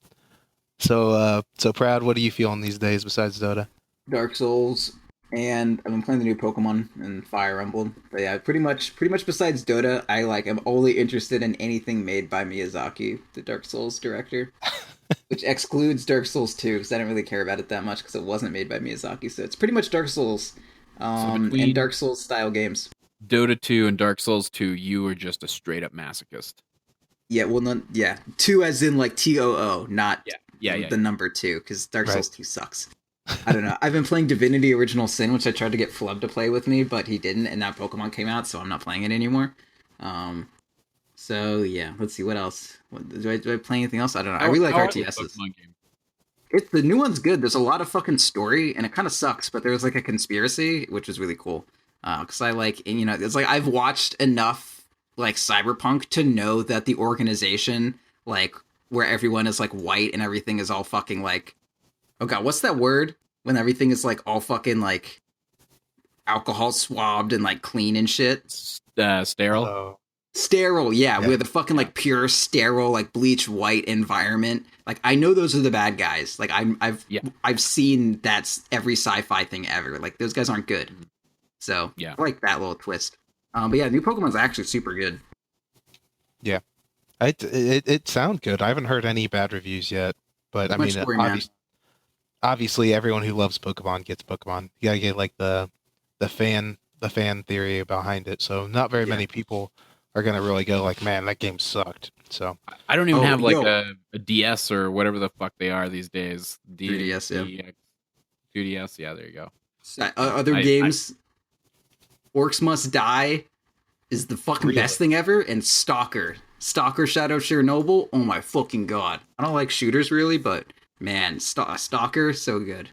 So Proud, what are you feeling these days besides Dota? Dark Souls, and I've been playing the new Pokemon and Fire Emblem. But yeah, pretty much besides Dota, I'm only interested in anything made by Miyazaki, the Dark Souls director, which excludes Dark Souls 2 because I didn't really care about it that much because it wasn't made by Miyazaki. So it's pretty much Dark Souls, between- and Dark Souls style games. Dota 2 and Dark Souls 2, you are just a straight up masochist. Yeah, well, 2 as in like TOO, not Yeah. the number 2, because Dark Souls 2 sucks. I don't know. I've been playing Divinity Original Sin, which I tried to get Flubb to play with me, but he didn't, and now Pokemon came out, so I'm not playing it anymore. So yeah, let's see what else. Do I play anything else? I don't know. I really like RTSs. The new one's good. There's a lot of fucking story, and it kind of sucks, but there's like a conspiracy, which is really cool. Because I like, and, you know, it's like I've watched enough like Cyberpunk to know that the organization, like where everyone is like white and everything is all fucking like, oh god, what's that word when everything is like all fucking like alcohol swabbed and like clean and shit? Sterile. Sterile, yeah, with a fucking like pure sterile like bleach white environment. Like I know those are the bad guys. Like I've seen that's every sci-fi thing ever. Like those guys aren't good. So I like that little twist. But yeah, new Pokemon's actually super good. Yeah, it sounds good. I haven't heard any bad reviews yet, but I mean, obviously everyone who loves Pokemon gets Pokemon. You gotta get like the fan theory behind it. So not very many people are gonna really go like, man, that game sucked. So I don't even have like a DS or whatever the fuck they are these days. 3DS, yeah. 2DS, yeah, there you go. Other games, Orcs Must Die is the fucking best thing ever, and Stalker Shadow Chernobyl, oh my fucking god. I don't like shooters really, but man, Stalker, so good.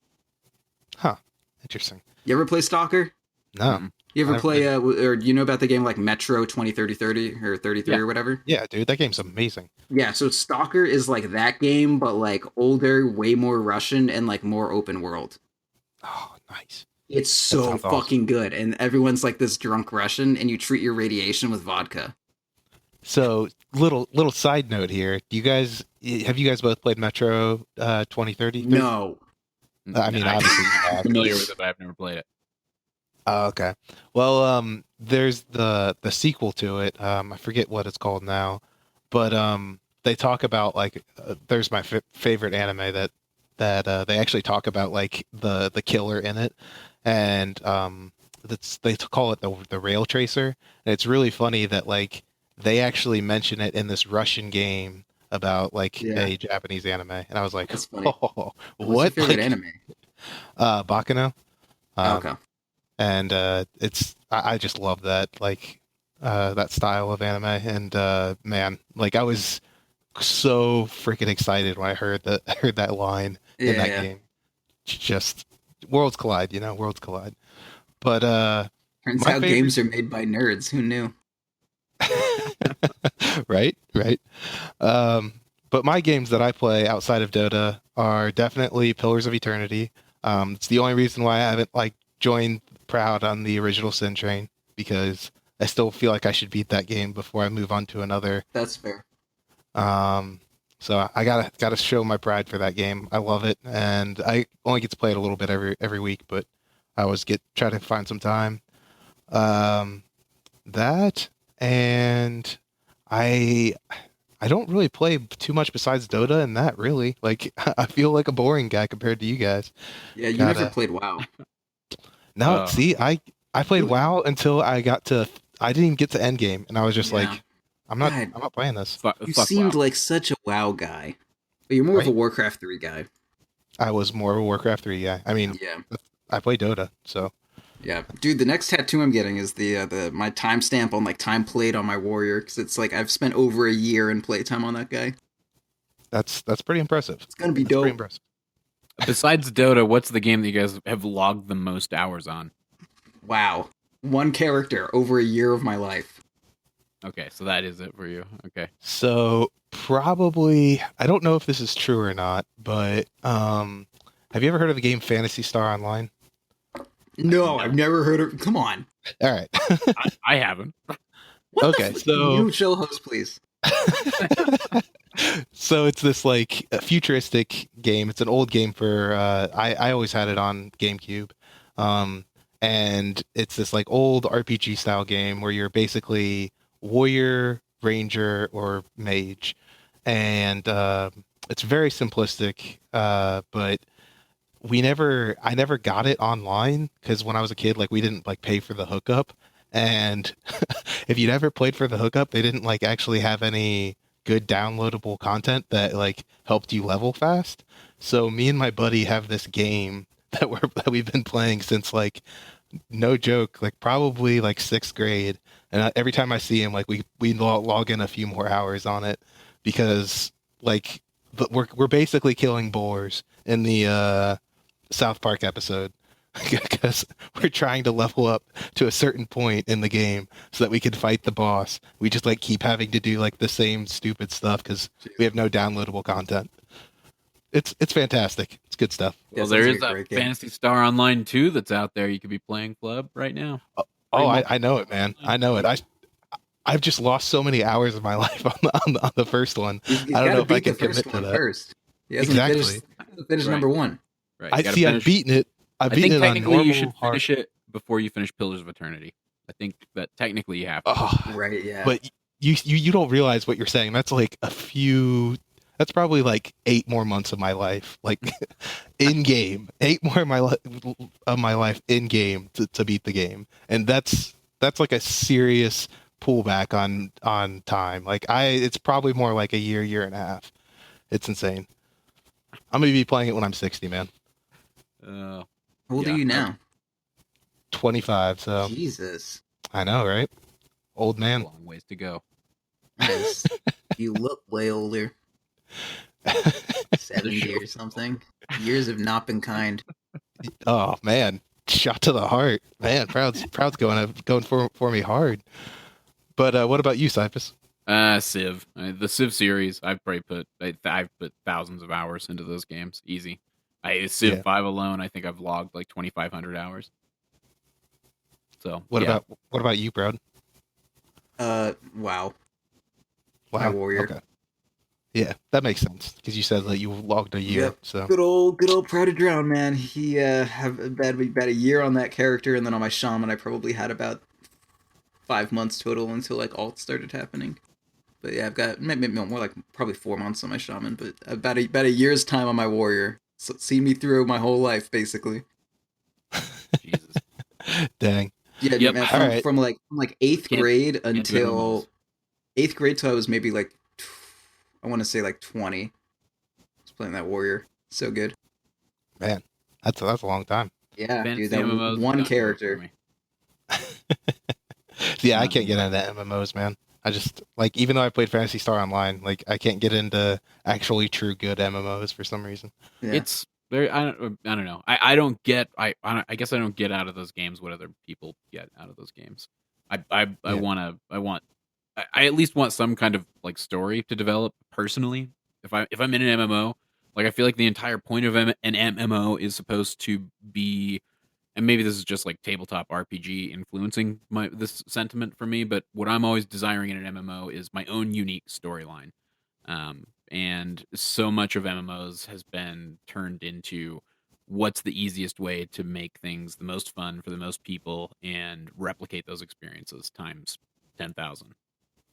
Huh, interesting. You ever play Stalker? No. You ever play, or you know about the game like Metro 2030 or 33 or whatever? Yeah, dude, that game's amazing. Yeah, so Stalker is like that game, but like older, way more Russian, and like more open world. Oh, nice. It's so fucking good, and everyone's like this drunk Russian, and you treat your radiation with vodka. So, little side note here. Have you guys both played Metro 2030? No. I mean, obviously, I'm familiar with it, but I've never played it. Oh, okay. Well, there's the sequel to it. I forget what it's called now, but they talk about like there's my favorite anime that they actually talk about like the killer in it, and they call it the rail tracer, and it's really funny that like they actually mention it in this Russian game about like a Japanese anime, and I was like, that's funny. Oh, what's your favorite anime? Baccano. Okay. And I just love that that style of anime, and man, like I was so freaking excited when I heard that line in that game. Just worlds collide, worlds collide. But turns out games are made by nerds. Who knew? Right. But my games that I play outside of Dota are definitely Pillars of Eternity. It's the only reason why I haven't joined Proud on the original Sin train, because I still feel like I should beat that game before I move on to another. That's fair. So I gotta show my pride for that game. I love it, and I only get to play it a little bit every week, but I always try to find some time. That, and I don't really play too much besides Dota, and that really I feel like a boring guy compared to you guys. Yeah, you never played WoW. No, see, I played WoW until I didn't even get to endgame, and I was just like, I'm not playing this. You seemed like such a WoW guy. But you're more of a Warcraft 3 guy. I was more of a Warcraft 3 guy. I mean, I play Dota, so. Yeah, dude, the next tattoo I'm getting is my timestamp on time played on my warrior, because it's like I've spent over a year in playtime on that guy. That's pretty impressive. It's gonna be dope. Pretty impressive. Besides Dota, what's the game that you guys have logged the most hours on? Wow. One character over a year of my life. Okay, so that is it for you. Okay. So probably, I don't know if this is true or not, but have you ever heard of the game Phantasy Star Online? No, I've never heard of. Come on. All right. I haven't. Okay, so you show host, please. So it's this a futuristic game. It's an old game for I always had it on GameCube, and it's this old RPG style game where you're basically warrior, ranger, or mage, and it's very simplistic. But I never got it online because when I was a kid, we didn't pay for the hookup, and if you'd ever played for the hookup, they didn't actually have any good downloadable content that like helped you level fast. So me and my buddy have this game that we've been playing since like no joke, like probably like 6th grade. And every time I see him, like we log in a few more hours on it because like but we're basically killing boars in the South Park episode because we're trying to level up to a certain point in the game so that we can fight the boss. We just like keep having to do like the same stupid stuff because we have no downloadable content. It's fantastic. It's good stuff. Well, there is a Phantasy Star Online 2 that's out there. You could be playing Flubb right now. I know it, man. I know it. I've just lost so many hours of my life on the first one. I don't know if I can commit to that. First. Exactly. Finish number 1. Right. I've beaten it. I think technically you should finish it before you finish Pillars of Eternity. I think that technically you have to. Oh, right, yeah. But you don't realize what you're saying. That's like that's probably like 8 more months of my life, like in game. 8 more of my life in game to beat the game, and that's like a serious pullback on time. Like it's probably more like a year and a half. It's insane. I'm gonna be playing it when I'm 60, man. How old are you now? 25. So Jesus, I know, right? Old man. Long ways to go. Nice. You look way older. 70 or something. Years have not been kind. Oh man, shot to the heart, man. Proud's going for me hard. But what about you, Cyphus? Civ. The Civ series. I've put thousands of hours into those games. Easy. Civ 5 alone. I think I've logged like 2,500 hours. So what about you, Proud? Wow. My warrior. Okay. Yeah, that makes sense because you said that you logged a year. Yep. So good old Proud to Drown, man. He have about a year on that character, and then on my shaman, I probably had about 5 months total until like alt started happening. But yeah, I've got maybe more like probably 4 months on my shaman, but about a year's time on my warrior. So it's seen me through my whole life, basically. Jesus. Dang. Yeah, yep. Man, from 8th grade until 8th grade till I was maybe like I want to say like 20. I was playing that warrior. So good. Man, that's a long time. Yeah, dude, that one character. Yeah, I can't get into MMOs, man. I just like even though I played Phantasy Star Online, like I can't get into actually true good MMOs for some reason. Yeah. It's very I don't know. I don't get I guess I don't get out of those games what other people get out of those games. I at least want some kind of like story to develop personally. If I'm in an MMO, like I feel like the entire point of an MMO is supposed to be, and maybe this is just like tabletop RPG influencing this sentiment for me, but what I'm always desiring in an MMO is my own unique storyline. And so much of MMOs has been turned into what's the easiest way to make things the most fun for the most people and replicate those experiences times 10,000.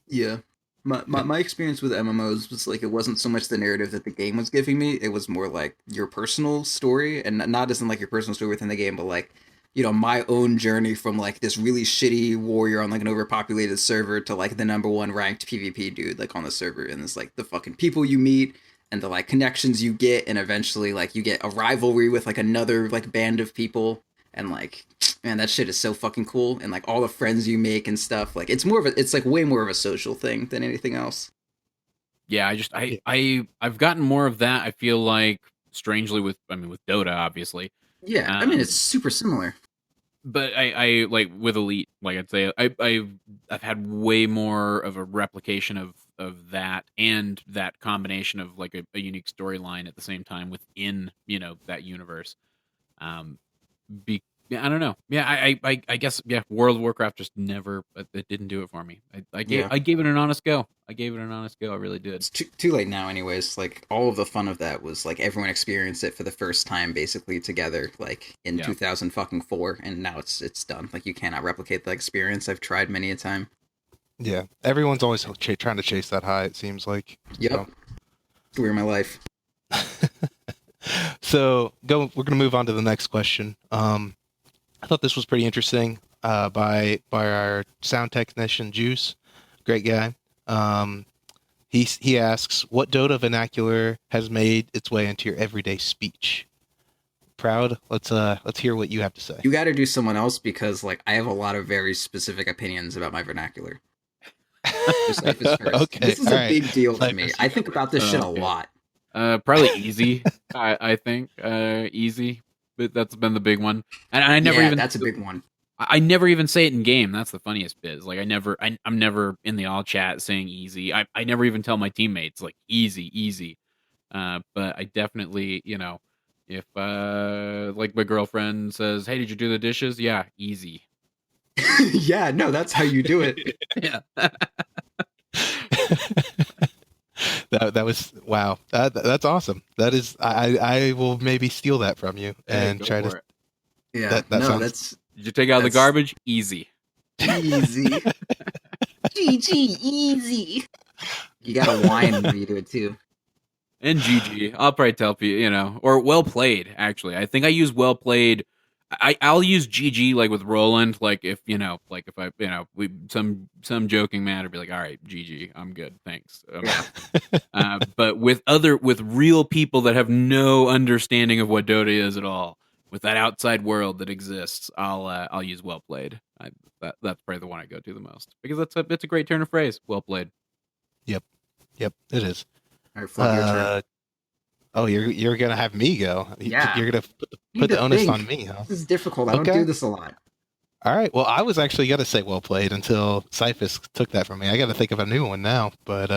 Yeah. My experience with MMOs was like it wasn't so much the narrative that the game was giving me, it was more like your personal story, and not as in like your personal story within the game, but like, you know, my own journey from like this really shitty warrior on like an overpopulated server to like the #1 ranked PvP dude like on the server, and it's like the fucking people you meet and the like connections you get, and eventually like you get a rivalry with like another like band of people, and like man, that shit is so fucking cool, and like all the friends you make and stuff. Like it's like way more of a social thing than anything else. Yeah, I've gotten more of that. I feel like strangely with Dota, obviously. Yeah, I mean it's super similar. But I like with Elite, like I'd say I've had way more of a replication of that and that combination of like a unique storyline at the same time within, you know, that universe. I don't know. Yeah, I guess World of Warcraft just never it didn't do it for me. I gave it an honest go. I really did. It's too late now, anyways. Like all of the fun of that was like everyone experienced it for the first time, basically together, like in 2004, and now it's done. Like you cannot replicate that experience. I've tried many a time. Yeah, everyone's always trying to chase that high. It seems like. Yep. So. Story of my life. So we're gonna move on to the next question. I thought this was pretty interesting by our sound technician Juice, great guy. he asks, what Dota vernacular has made its way into your everyday speech? Proud. Let's hear what you have to say. You got to do someone else because like I have a lot of very specific opinions about my vernacular. Cyphus first. Okay, This is a big deal to me. Cyphus. I think about this shit a Okay. lot. Probably easy. I think easy, but that's been the big one. And I never even that's a big one. I never even say it in game. That's the funniest bit. Is, like I'm never in the all chat saying easy. I never even tell my teammates like easy. But I definitely, if like my girlfriend says, "Hey, did you do the dishes?" Yeah, easy. Yeah, no, that's how you do it. Yeah. That was wow. That's awesome. That is I will maybe steal that from you and Go try for to. it. Yeah, That no, sounds- that's Did you take out the That's- garbage? Easy. easy. GG, easy. You gotta whine when you do it too. And GG. I'll probably tell people, or well played, actually. I think I use well played. I'll use GG like with Roland, like if I we some joking matter be like, all right, GG, I'm good, thanks. But with real people that have no understanding of what Dota is at all, with that outside world that exists, I'll use well played. That's probably the one I go to the most because it's a great turn of phrase. Well played. Yep, it is. All right, Flubb, your turn. Oh, you're gonna have me go. Yeah. You're gonna put Need the to onus think. on me, huh? This is difficult. I don't Okay. do this a lot. All right. Well, I was actually gonna say well played until Cyphus took that from me. I got to think of a new one now. But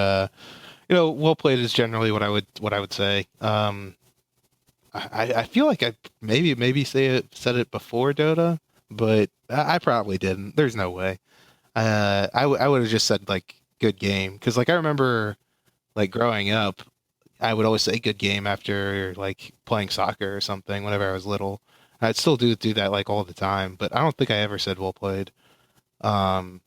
well played is generally what I would say. I feel like I maybe said it before Dota, but I probably didn't. There's no way. I would have just said like good game because like I remember like growing up, I would always say good game after like playing soccer or something whenever I was little. I'd still do that like all the time, but I don't think I ever said well played. And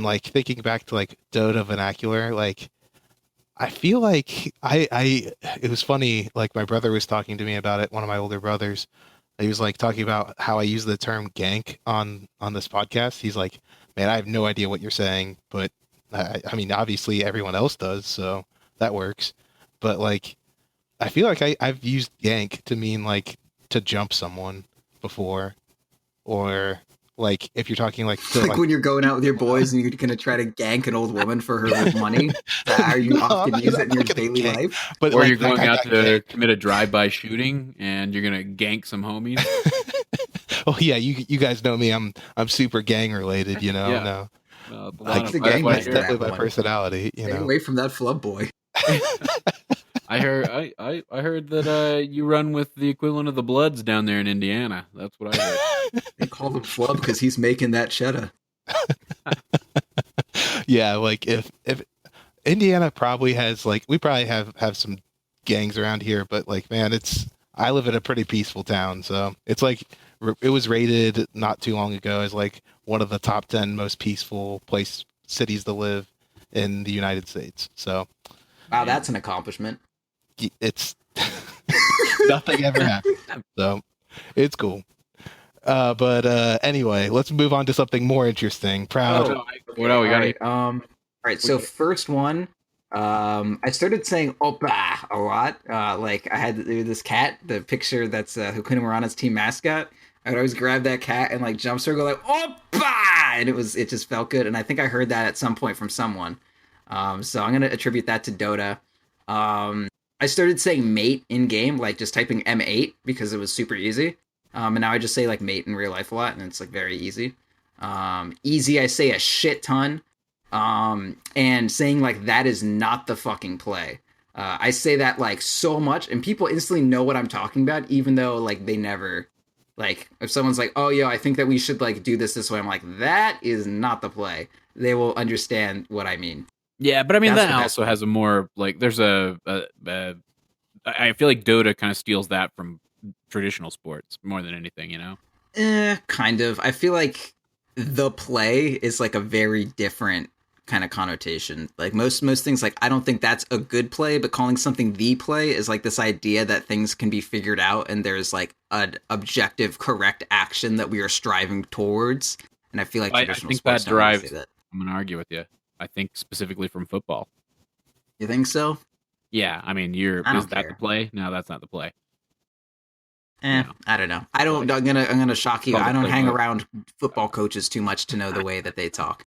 like thinking back to like Dota vernacular, like I feel like it was funny, like my brother was talking to me about it, one of my older brothers. He was like talking about how I use the term gank on this podcast. He's like, man, I have no idea what you're saying, but I mean, obviously everyone else does, so that works. But like, I feel like I've used gank to mean like to jump someone before, or like if you're talking like to, Like when you're going out with your boys and you're gonna try to gank an old woman for her money. Are you often use it in your daily life? but Or like, you're going that out guy to got commit a drive-by shooting and you're gonna gank some homies. ganked. Oh yeah, you guys know me. I'm super gang related. Yeah. No, Like the that's gang my, master definitely that my one. personality. Stay away from that Flubb boy. I heard I heard that you run with the equivalent of the Bloods down there in Indiana. That's what I heard. They call him Flubb because he's making that cheddar. Yeah, like if Indiana probably has like we probably have some gangs around here, but like man, I live in a pretty peaceful town, so it's like it was rated not too long ago as like one of the top 10 most peaceful cities to live in the United States. So Wow, that's an accomplishment. it's nothing ever happened, so it's cool. But anyway, let's move on to something more interesting. Proud. What else we got? All right. So first one, I started saying "Opa" a lot. Like I had this cat, the picture that's Hakuna Marana's team mascot. I would always grab that cat and like jump circle like "Opa," and it just felt good. And I think I heard that at some point from someone. So I'm gonna attribute that to Dota. I started saying mate in game, like just typing M8 because it was super easy. And now I just say like mate in real life a lot, and it's like very easy. Easy, I say a shit ton. And saying like that is not the fucking play. I say that like so much, and people instantly know what I'm talking about, even though like they never like if someone's like, oh yeah, I think that we should like do this way. I'm like, that is not the play. They will understand what I mean. Yeah, but I mean That's that the best also has a more like there's I feel like Dota kind of steals that from traditional sports more than anything, you know? Kind of. I feel like the play is like a very different kind of connotation. Like most things, like I don't think that's a good play, but calling something the play is like this idea that things can be figured out and there's like an objective correct action that we are striving towards. And I feel like I traditional think sports that don't really drives say that. I'm gonna argue with you. I think specifically from football. You think so? Yeah, I mean, I don't is that care. the play? No, that's not the play. Eh, No. I don't know. I'm gonna shock you. Called I the don't hang playbook. around football coaches too much to know the way that they talk.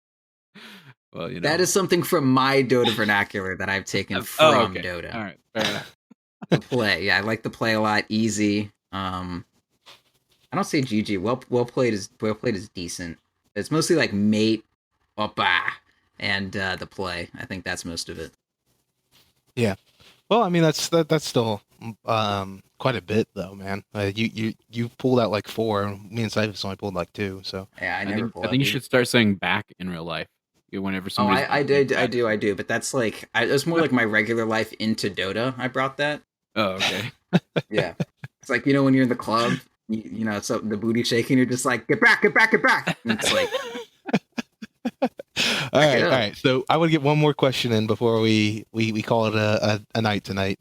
Well, That is something from my Dota vernacular that I've taken from okay. Dota. All right, fair enough. The play, yeah, I like the play a lot. Easy. I don't say GG. Well played is decent. It's mostly like mate, oppa, and the play. I think that's most of it. Yeah. Well, I mean that's still quite a bit though, man. You pulled out like 4. Me and Cyphus only pulled like 2. So Yeah, I think you should start saying back in real life. Whenever Oh, somebody. I do. But that's like it's more like my regular life into Dota. I brought that. Oh, okay. Yeah, it's like when you're in the club, you know, so the booty shaking, you're just like get back. And it's like. All right. So I would get one more question in before we call it a night tonight.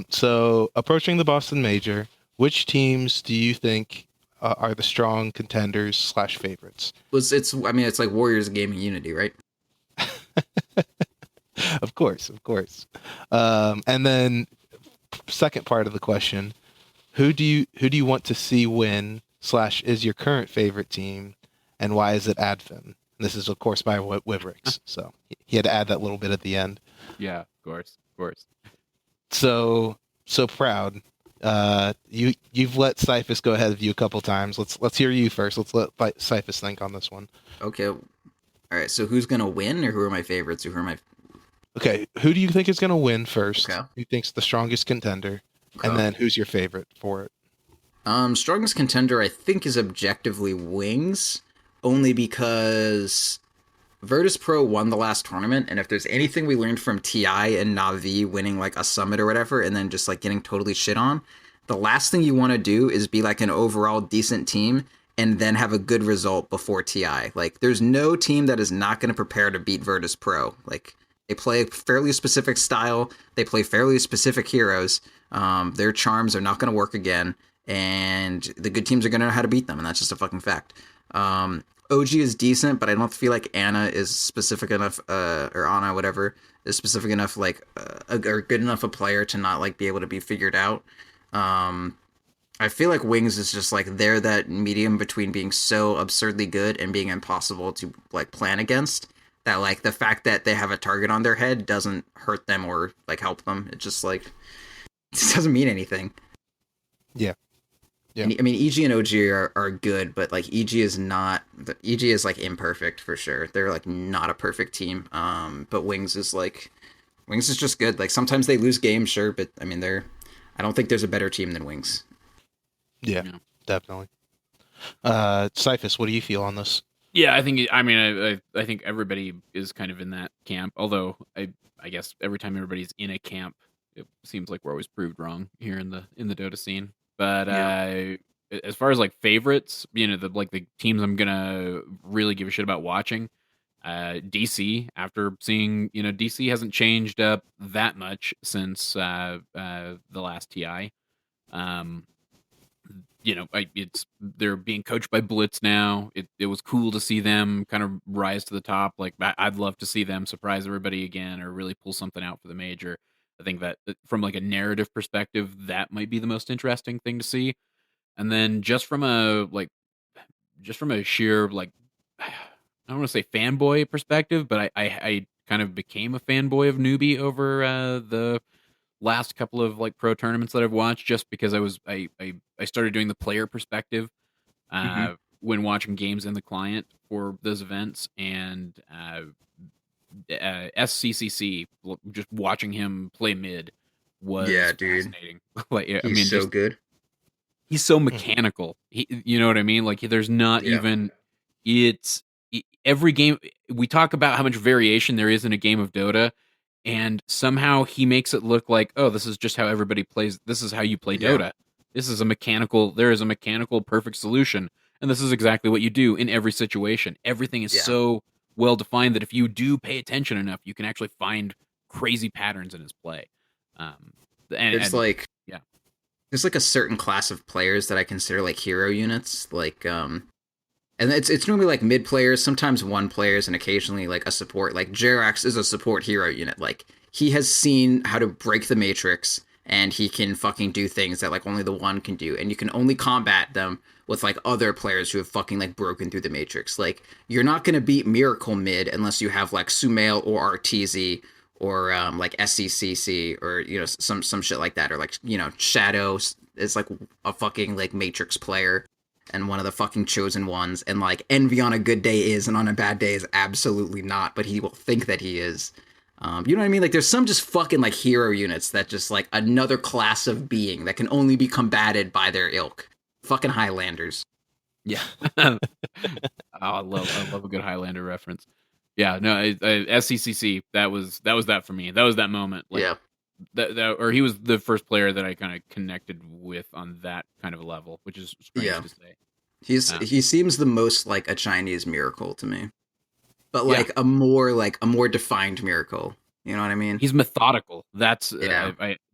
So approaching the Boston Major, which teams do you think are the strong contenders / favorites? It's like Warriors Gaming Unity, right? Of course. And then second part of the question, who do you want to see win / is your current favorite team, and why is it Advin? This is, of course, by Wivrix, so he had to add that little bit at the end. Yeah, of course. So Proud. You've let Cyphus go ahead of you a couple times. Let's hear you first. Let's let Cyphus think on this one. Okay. All right. So who's gonna win, or who are my favorites? Okay. Who do you think is gonna win first? Okay. Who think's the strongest contender? Okay. And then who's your favorite for it? Strongest contender, I think, is objectively Wings. Only because Virtus Pro won the last tournament, and if there's anything we learned from TI and Na'Vi winning like a summit or whatever, and then just like getting totally shit on, the last thing you want to do is be like an overall decent team and then have a good result before TI. Like, there's no team that is not going to prepare to beat Virtus Pro. Like, they play a fairly specific style, they play fairly specific heroes. Their charms are not going to work again, and the good teams are going to know how to beat them, and that's just a fucking fact. OG is decent, but I don't feel like Anna is specific enough, or Anna, whatever, is specific enough, like, or good enough a player to not, like, be able to be figured out. I feel like Wings is just, like, they're that medium between being so absurdly good and being impossible to, like, plan against, that, like, the fact that they have a target on their head doesn't hurt them or, like, help them. It just, like, it doesn't mean anything. Yeah. I mean, EG and OG are good, but like EG is like imperfect for sure. They're like not a perfect team. But Wings is just good. Like sometimes they lose games, sure, but I mean I don't think there's a better team than Wings. Yeah. Definitely. Cyphus, what do you feel on this? Yeah, I think everybody is kind of in that camp. Although I guess every time everybody's in a camp, it seems like we're always proved wrong here in the Dota scene. But as far as like favorites, the teams I'm gonna really give a shit about watching, DC. After seeing, DC hasn't changed up that much since the last TI. They're being coached by Blitz now. It was cool to see them kind of rise to the top. Like I'd love to see them surprise everybody again or really pull something out for the major. I think that from like a narrative perspective, that might be the most interesting thing to see. And then just from a sheer like, I don't want to say fanboy perspective, but I kind of became a fanboy of Newbie over the last couple of like pro tournaments that I've watched, just because I started doing the player perspective when watching games in the client for those events, and SCCC, just watching him play mid was fascinating. He's so good. He's so mechanical. You know what I mean? Like there's not even every game we talk about how much variation there is in a game of Dota, and somehow he makes it look like, oh, this is just how everybody plays. This is how you play Dota. This is there is a mechanical perfect solution, and this is exactly what you do in every situation. Everything is so well defined that if you do pay attention enough, you can actually find crazy patterns in his play. There's like a certain class of players that I consider like hero units, like and it's normally like mid players, sometimes one players, and occasionally like a support. Like Jerax is a support hero unit. Like he has seen how to break the matrix, and he can fucking do things that like only the one can do, and you can only combat them with like other players who have fucking like broken through the matrix. Like you're not gonna beat Miracle mid unless you have like Sumail or RTZ or like SCCC or some shit like that, or like Shadow is like a fucking like matrix player and one of the fucking chosen ones, and like Envy on a good day is, and on a bad day is absolutely not, but he will think that he is. You know what I mean? Like there's some just fucking like hero units that just like another class of being that can only be combated by their ilk. Fucking Highlanders. Yeah. Oh, I love a good Highlander reference. Yeah, no, SCCC, that was that for me. That was that moment. Like, yeah. Or he was the first player that I kind of connected with on that kind of level, which is strange to say. He seems the most like a Chinese Miracle to me, but like a more defined Miracle. You know what I mean? He's methodical. That's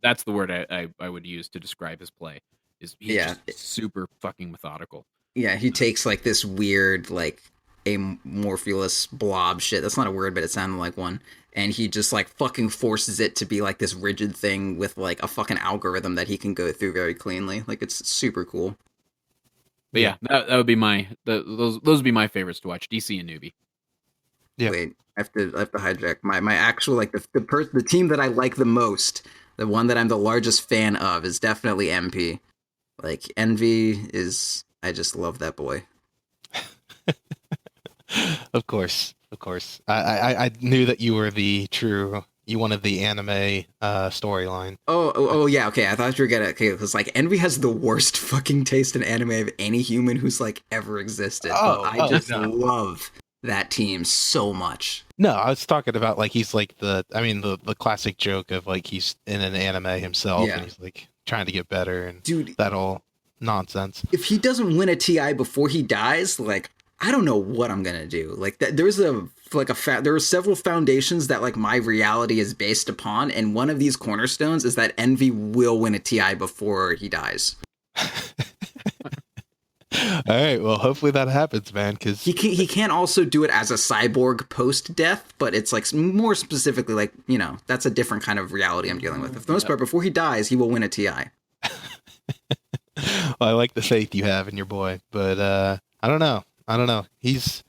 that's the word I would use to describe his play. He's just super fucking methodical. Yeah, he takes like this weird like amorphous blob shit. That's not a word, but it sounded like one. And he just like fucking forces it to be like this rigid thing with like a fucking algorithm that he can go through very cleanly. Like it's super cool. But yeah, that would be those would be my favorites to watch. DC and Newbie. Yeah. Wait, I have to hijack my actual like the team that I like the most, the one that I'm the largest fan of is definitely MP. Like Envy is, I just love that boy. Of course. I knew that you were you wanted the anime storyline. Oh yeah, okay. I thought you were gonna because like Envy has the worst fucking taste in anime of any human who's like ever existed. I just love that team so much. No, I was talking about like he's like the classic joke of like he's in an anime himself and he's like trying to get better and that all nonsense. If he doesn't win a TI before he dies, like I don't know what I'm gonna do. Like there are several foundations that like my reality is based upon, and one of these cornerstones is that Envy will win a TI before he dies. All right, well, hopefully that happens, man. Because he can't also do it as a cyborg post death, but it's like more specifically like that's a different kind of reality I'm dealing with. For the most part, before he dies, he will win a TI. Well, I like the faith you have in your boy, but I don't know. He's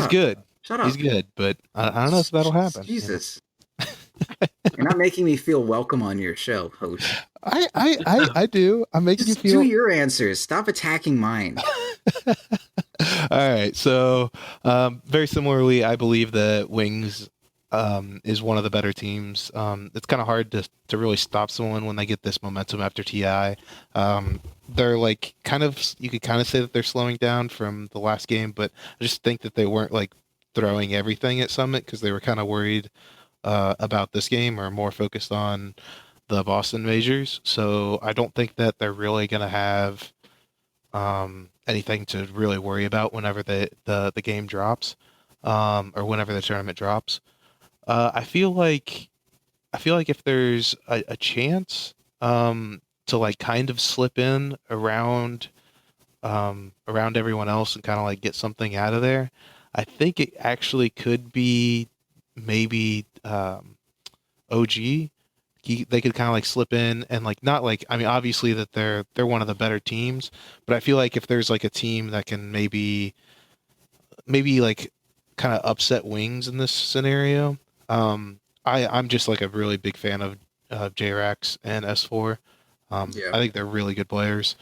good. Shut up. He's good, but I don't know if that'll happen. Jesus. You're not making me feel welcome on your show, host. I do. I'm making you feel. Do your answers. Stop attacking mine. All right. So, very similarly, I believe that Wings is one of the better teams. It's kind of hard to really stop someone when they get this momentum after TI. They're like you could kind of say that they're slowing down from the last game, but I just think that they weren't like throwing everything at Summit because they were kind of worried about this game or more focused on the Boston majors. So I don't think that they're really going to have anything to really worry about whenever the game drops or whenever the tournament drops. I feel like if there's a chance to like kind of slip in around everyone else and kind of like get something out of there, I think it actually could be maybe OG. They could kind of like slip in and like not like obviously that they're one of the better teams, but I feel like if there's like a team that can maybe like kind of upset Wings in this scenario, I'm just like a really big fan of JRax and S4. I think they're really good players.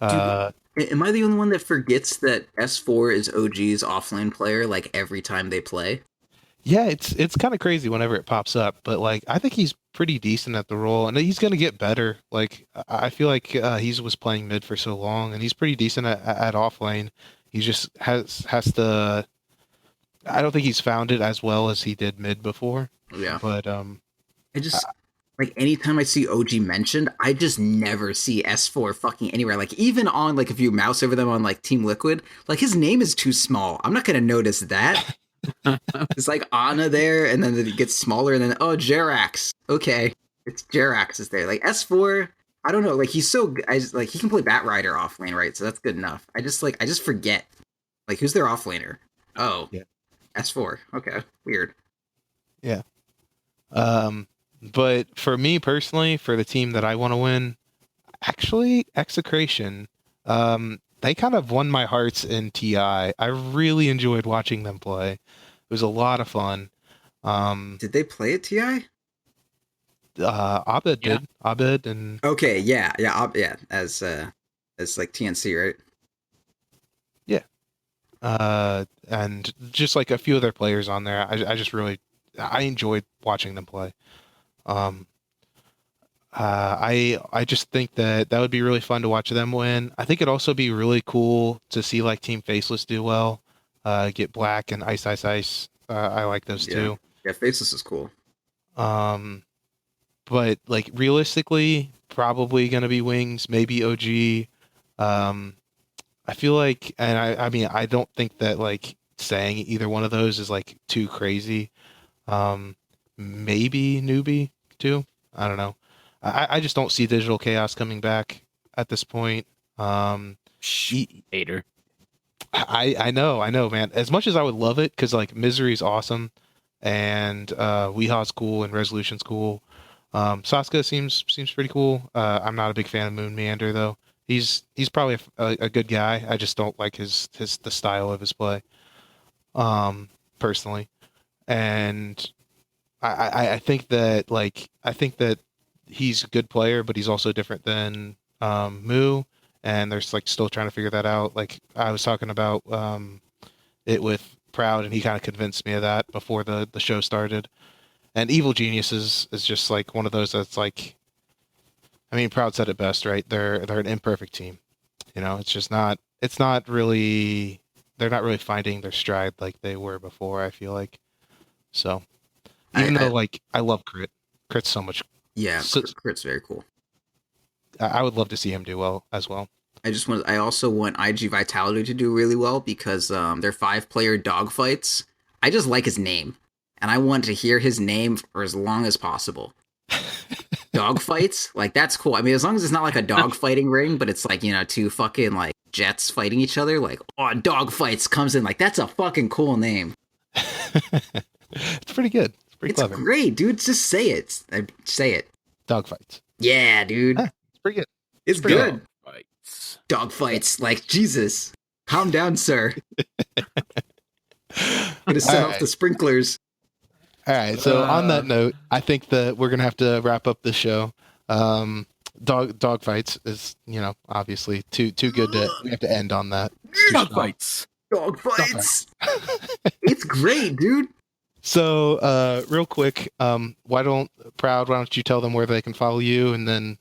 Am I the only one that forgets that S4 is OG's offlane player like every time they play? Yeah, it's kind of crazy whenever it pops up, but like I think he's pretty decent at the role, and he's going to get better. Like I feel like he was playing mid for so long, and he's pretty decent at offlane. He just has to. I don't think he's found it as well as he did mid before. Yeah, but I just like anytime I see OG mentioned, I just never see S4 fucking anywhere. Like even on like if you mouse over them on like Team Liquid, like his name is too small. I'm not gonna notice that. It's like Ana there, and then it gets smaller, and then Jerax. Okay, it's Jerax is there. Like S4, I don't know. Like he's so like he can play Batrider offlane, right? So that's good enough. I just forget. Like who's their offlaner? Oh, yeah. S4. Okay, weird. Yeah. But for me personally, for the team that I want to win, actually, Execration, they kind of won my hearts in TI. I really enjoyed watching them play. It was a lot of fun. Did they play at TI? Abed Yeah. did. Abed and Okay, yeah, as like TNC, right? and just like a few other players on there. I just really I enjoyed watching them play. I just think that would be really fun to watch them win. I think it'd also be really cool to see like Team Faceless do well. Get Black and Ice Ice Ice. I like those two. Yeah, Faceless is cool. But like realistically, probably gonna be Wings, maybe OG. I feel like, and I mean, I don't think that like saying either one of those is like too crazy. Maybe Newbie too. I don't know. I just don't see Digital Chaos coming back at this point. Hater. I know, man. As much as I would love it, because like Misery's awesome, and Weeha's cool, and Resolution's cool. Saska seems pretty cool. I'm not a big fan of Moon Meander though. He's probably a good guy. I just don't like the style of his play, personally. And I think that he's a good player, but he's also different than Moo, and they're like still trying to figure that out. Like I was talking about it with Proud, and he kind of convinced me of that before the show started. And Evil Geniuses is just like one of those that's like, I mean, Proud said it best, right? They're an imperfect team. You know, it's not really, they're not really finding their stride like they were before, I feel like. So even though like I love Crit's so much. Yeah, So, Crit's very cool. I would love to see him do well as well. I also want IG Vitality to do really well because their 5-player dogfights. I just like his name, and I want to hear his name for as long as possible. Dogfights, like that's cool. I mean, as long as it's not like a dog fighting ring, but it's like, you know, two fucking like jets fighting each other. Like, oh, dogfights comes in, like that's a fucking cool name. It's pretty good. It's pretty clever. It's great, dude. Just say it. Say it. Dogfights. Yeah, dude. It's pretty good. It's good. Fights. Dogfights, like Jesus. Calm down, sir. Gonna set off the sprinklers. All right. So on that note, I think that we're gonna have to wrap up the show. Dog fights is, you know, obviously too good to, we have to end on that. Dog fights. Dogfights. It's great, dude. So real quick, why don't you tell them where they can follow you, and then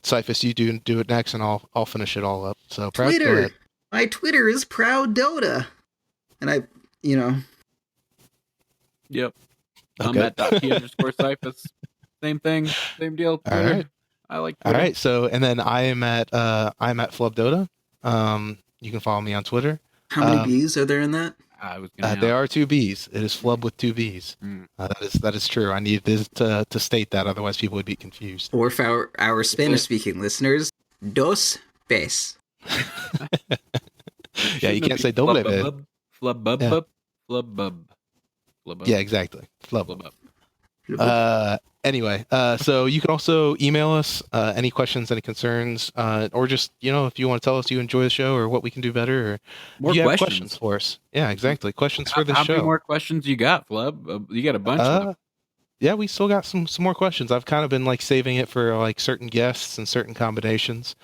Cyphus, you do it next, and I'll finish it all up. So Proud, go Twitter. ahead. My Twitter is Proud Dota. And I, you know. Yep. Okay. I'm at .p_Cyphus. Same thing. Same deal. All right. I like All Twitter. right. So, and then I'm at Flubb Dota. You can follow me on Twitter. How many B's are there in that? I was gonna There are 2 B's. It is Flubb with 2 B's. That is true. I needed to state that, otherwise people would be confused. Or for our Spanish-speaking listeners, dos pes. Yeah, you can't say doble vez. Flubb. Yeah, exactly. Flubb. Anyway, so you can also email us any questions, any concerns, or just, you know, if you want to tell us you enjoy the show or what we can do better, or More you have questions. questions for us. Yeah, exactly. Questions for the How show. many more questions you got, Flubb? You got a bunch of them. Yeah, we still got some more questions. I've kind of been like saving it for like certain guests and certain combinations.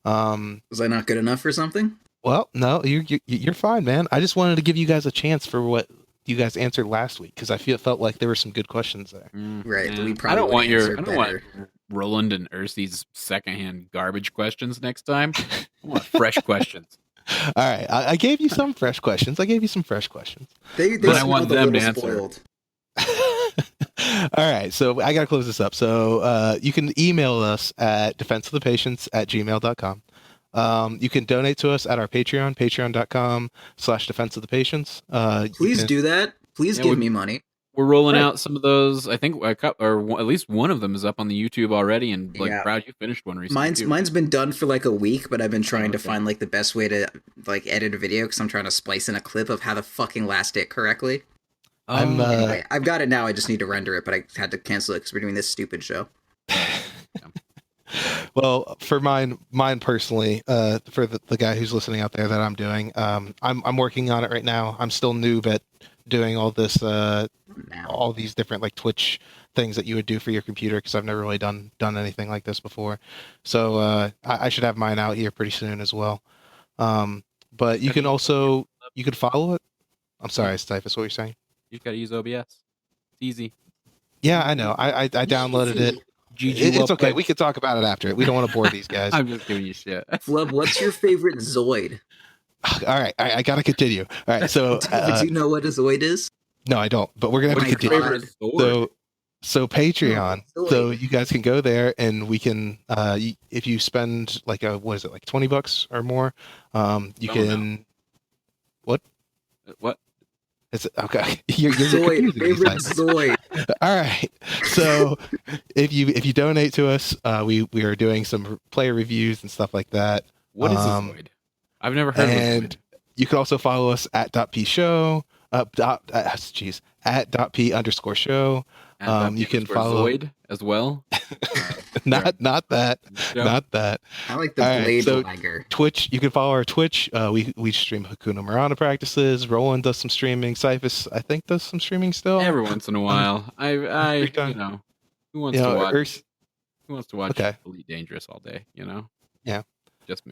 Was I not good enough for something? Well, no, you're fine, man. I just wanted to give you guys a chance for what you guys answered last week, because felt like there were some good questions there. Right. Yeah. We I probably don't want better. Roland and Ursi's secondhand garbage questions next time. I want fresh questions. All right, I gave you some fresh questions. They But I want them to answer. Spoiled. All right, so I got to close this up. So you can email us at defenseofthepatients@gmail.com. You can donate to us at our Patreon, patreon.com/defenseofthepatients. Please do that. Please give me money. We're rolling out some of those. I think at least one of them is up on the YouTube already. And like, Yeah. Proud, you finished one recently. Mine's been done for like a week, but I've been trying to find like the best way to like edit a video because I'm trying to splice in a clip of how to fucking last it correctly. I'm Anyway, I've got it now. I just need to render it, but I had to cancel it because we're doing this stupid show. well, for mine personally, for the guy who's listening out there that I'm doing, I'm working on it right now. I'm still noob at doing all this, all these different like Twitch things that you would do for your computer because I've never really done anything like this before. So I should have mine out here pretty soon as well. But you can also follow it. I'm sorry, Cyphus, what were you saying? You got to use OBS. It's easy. Yeah, I know. I downloaded it. It's okay. We could talk about it after it. We don't want to bore these guys. I'm just giving you shit. Flubb, what's your favorite Zoid? All right, I gotta continue. All right, so do you know what a Zoid is? No, I don't. But we're gonna have to continue. So Patreon. So you guys can go there, and we can. If you spend like what is it, like $20 or more, you can. What? What? It's okay. You're Zoid, favorite Zoid. All right. So if you donate to us, we are doing some player reviews and stuff like that. What is a Zoid? I've never heard of it. And you can also follow us at .p show. At .p_show. You can follow Zoid as well. not that. No. Not that. I like the blade dagger. Twitch. You can follow our Twitch. We stream Hakuna Marana practices. Roland does some streaming. Cyphus, I think, does some streaming still. Every once in a while. I who wants to watch? Who wants to watch Elite Dangerous all day? You know. Yeah. Just me.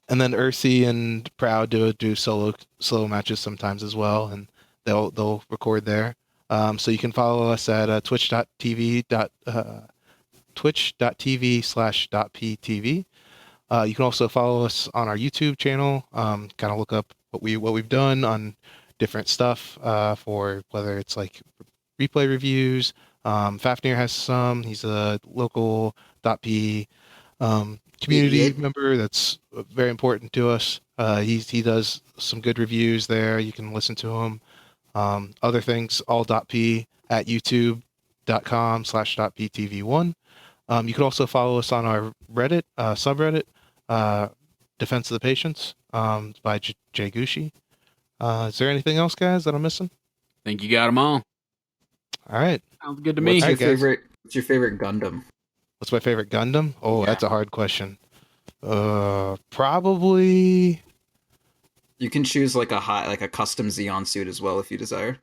And then Ursi and Proud do solo matches sometimes as well, and they'll record there. So you can follow us at twitch.tv/.ptv. You can also follow us on our YouTube channel. Kind of look up what we've done on different stuff for whether it's like replay reviews. Fafnir has some. He's a local .p community member that's very important to us. He does some good reviews there. You can listen to him. Other things, all .p at youtube.com/.ptv1. You can also follow us on our Reddit subreddit, Defense of the Patients, by Jay Gushi. Is there anything else, guys, that I'm missing? I think you got them all. All right. Sounds good to me. What's your favorite Gundam? What's my favorite Gundam? Oh, yeah. That's a hard question. Probably. You can choose like a custom Xeon suit as well if you desire.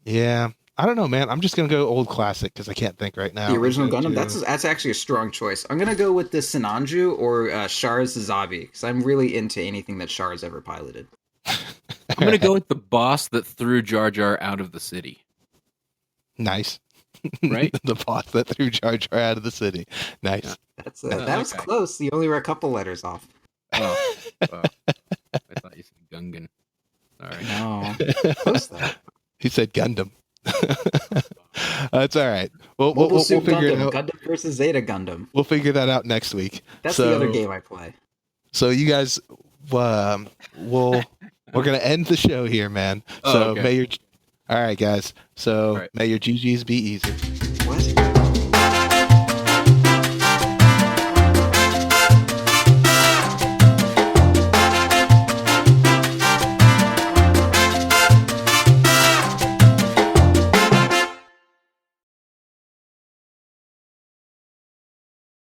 Yeah, I don't know, man. I'm just gonna go old classic because I can't think right now. The original Gundam. That's actually a strong choice. I'm gonna go with the Sinanju or Char's Zabi because I'm really into anything that Char's ever piloted. I'm gonna go with the boss that threw Jar Jar out of the city. Nice. Right? The boss that threw Jar Jar out of the city. Nice. Yeah. That was close. You only were a couple letters off. Oh. I thought you said Gungan. Sorry. No. Close though. He said Gundam. It's all right. We'll figure it out. Gundam versus Zeta Gundam. We'll figure that out next week. That's the other game I play. So you guys, we're gonna end the show here, man. So all right, guys. So may your GGs be easy. What?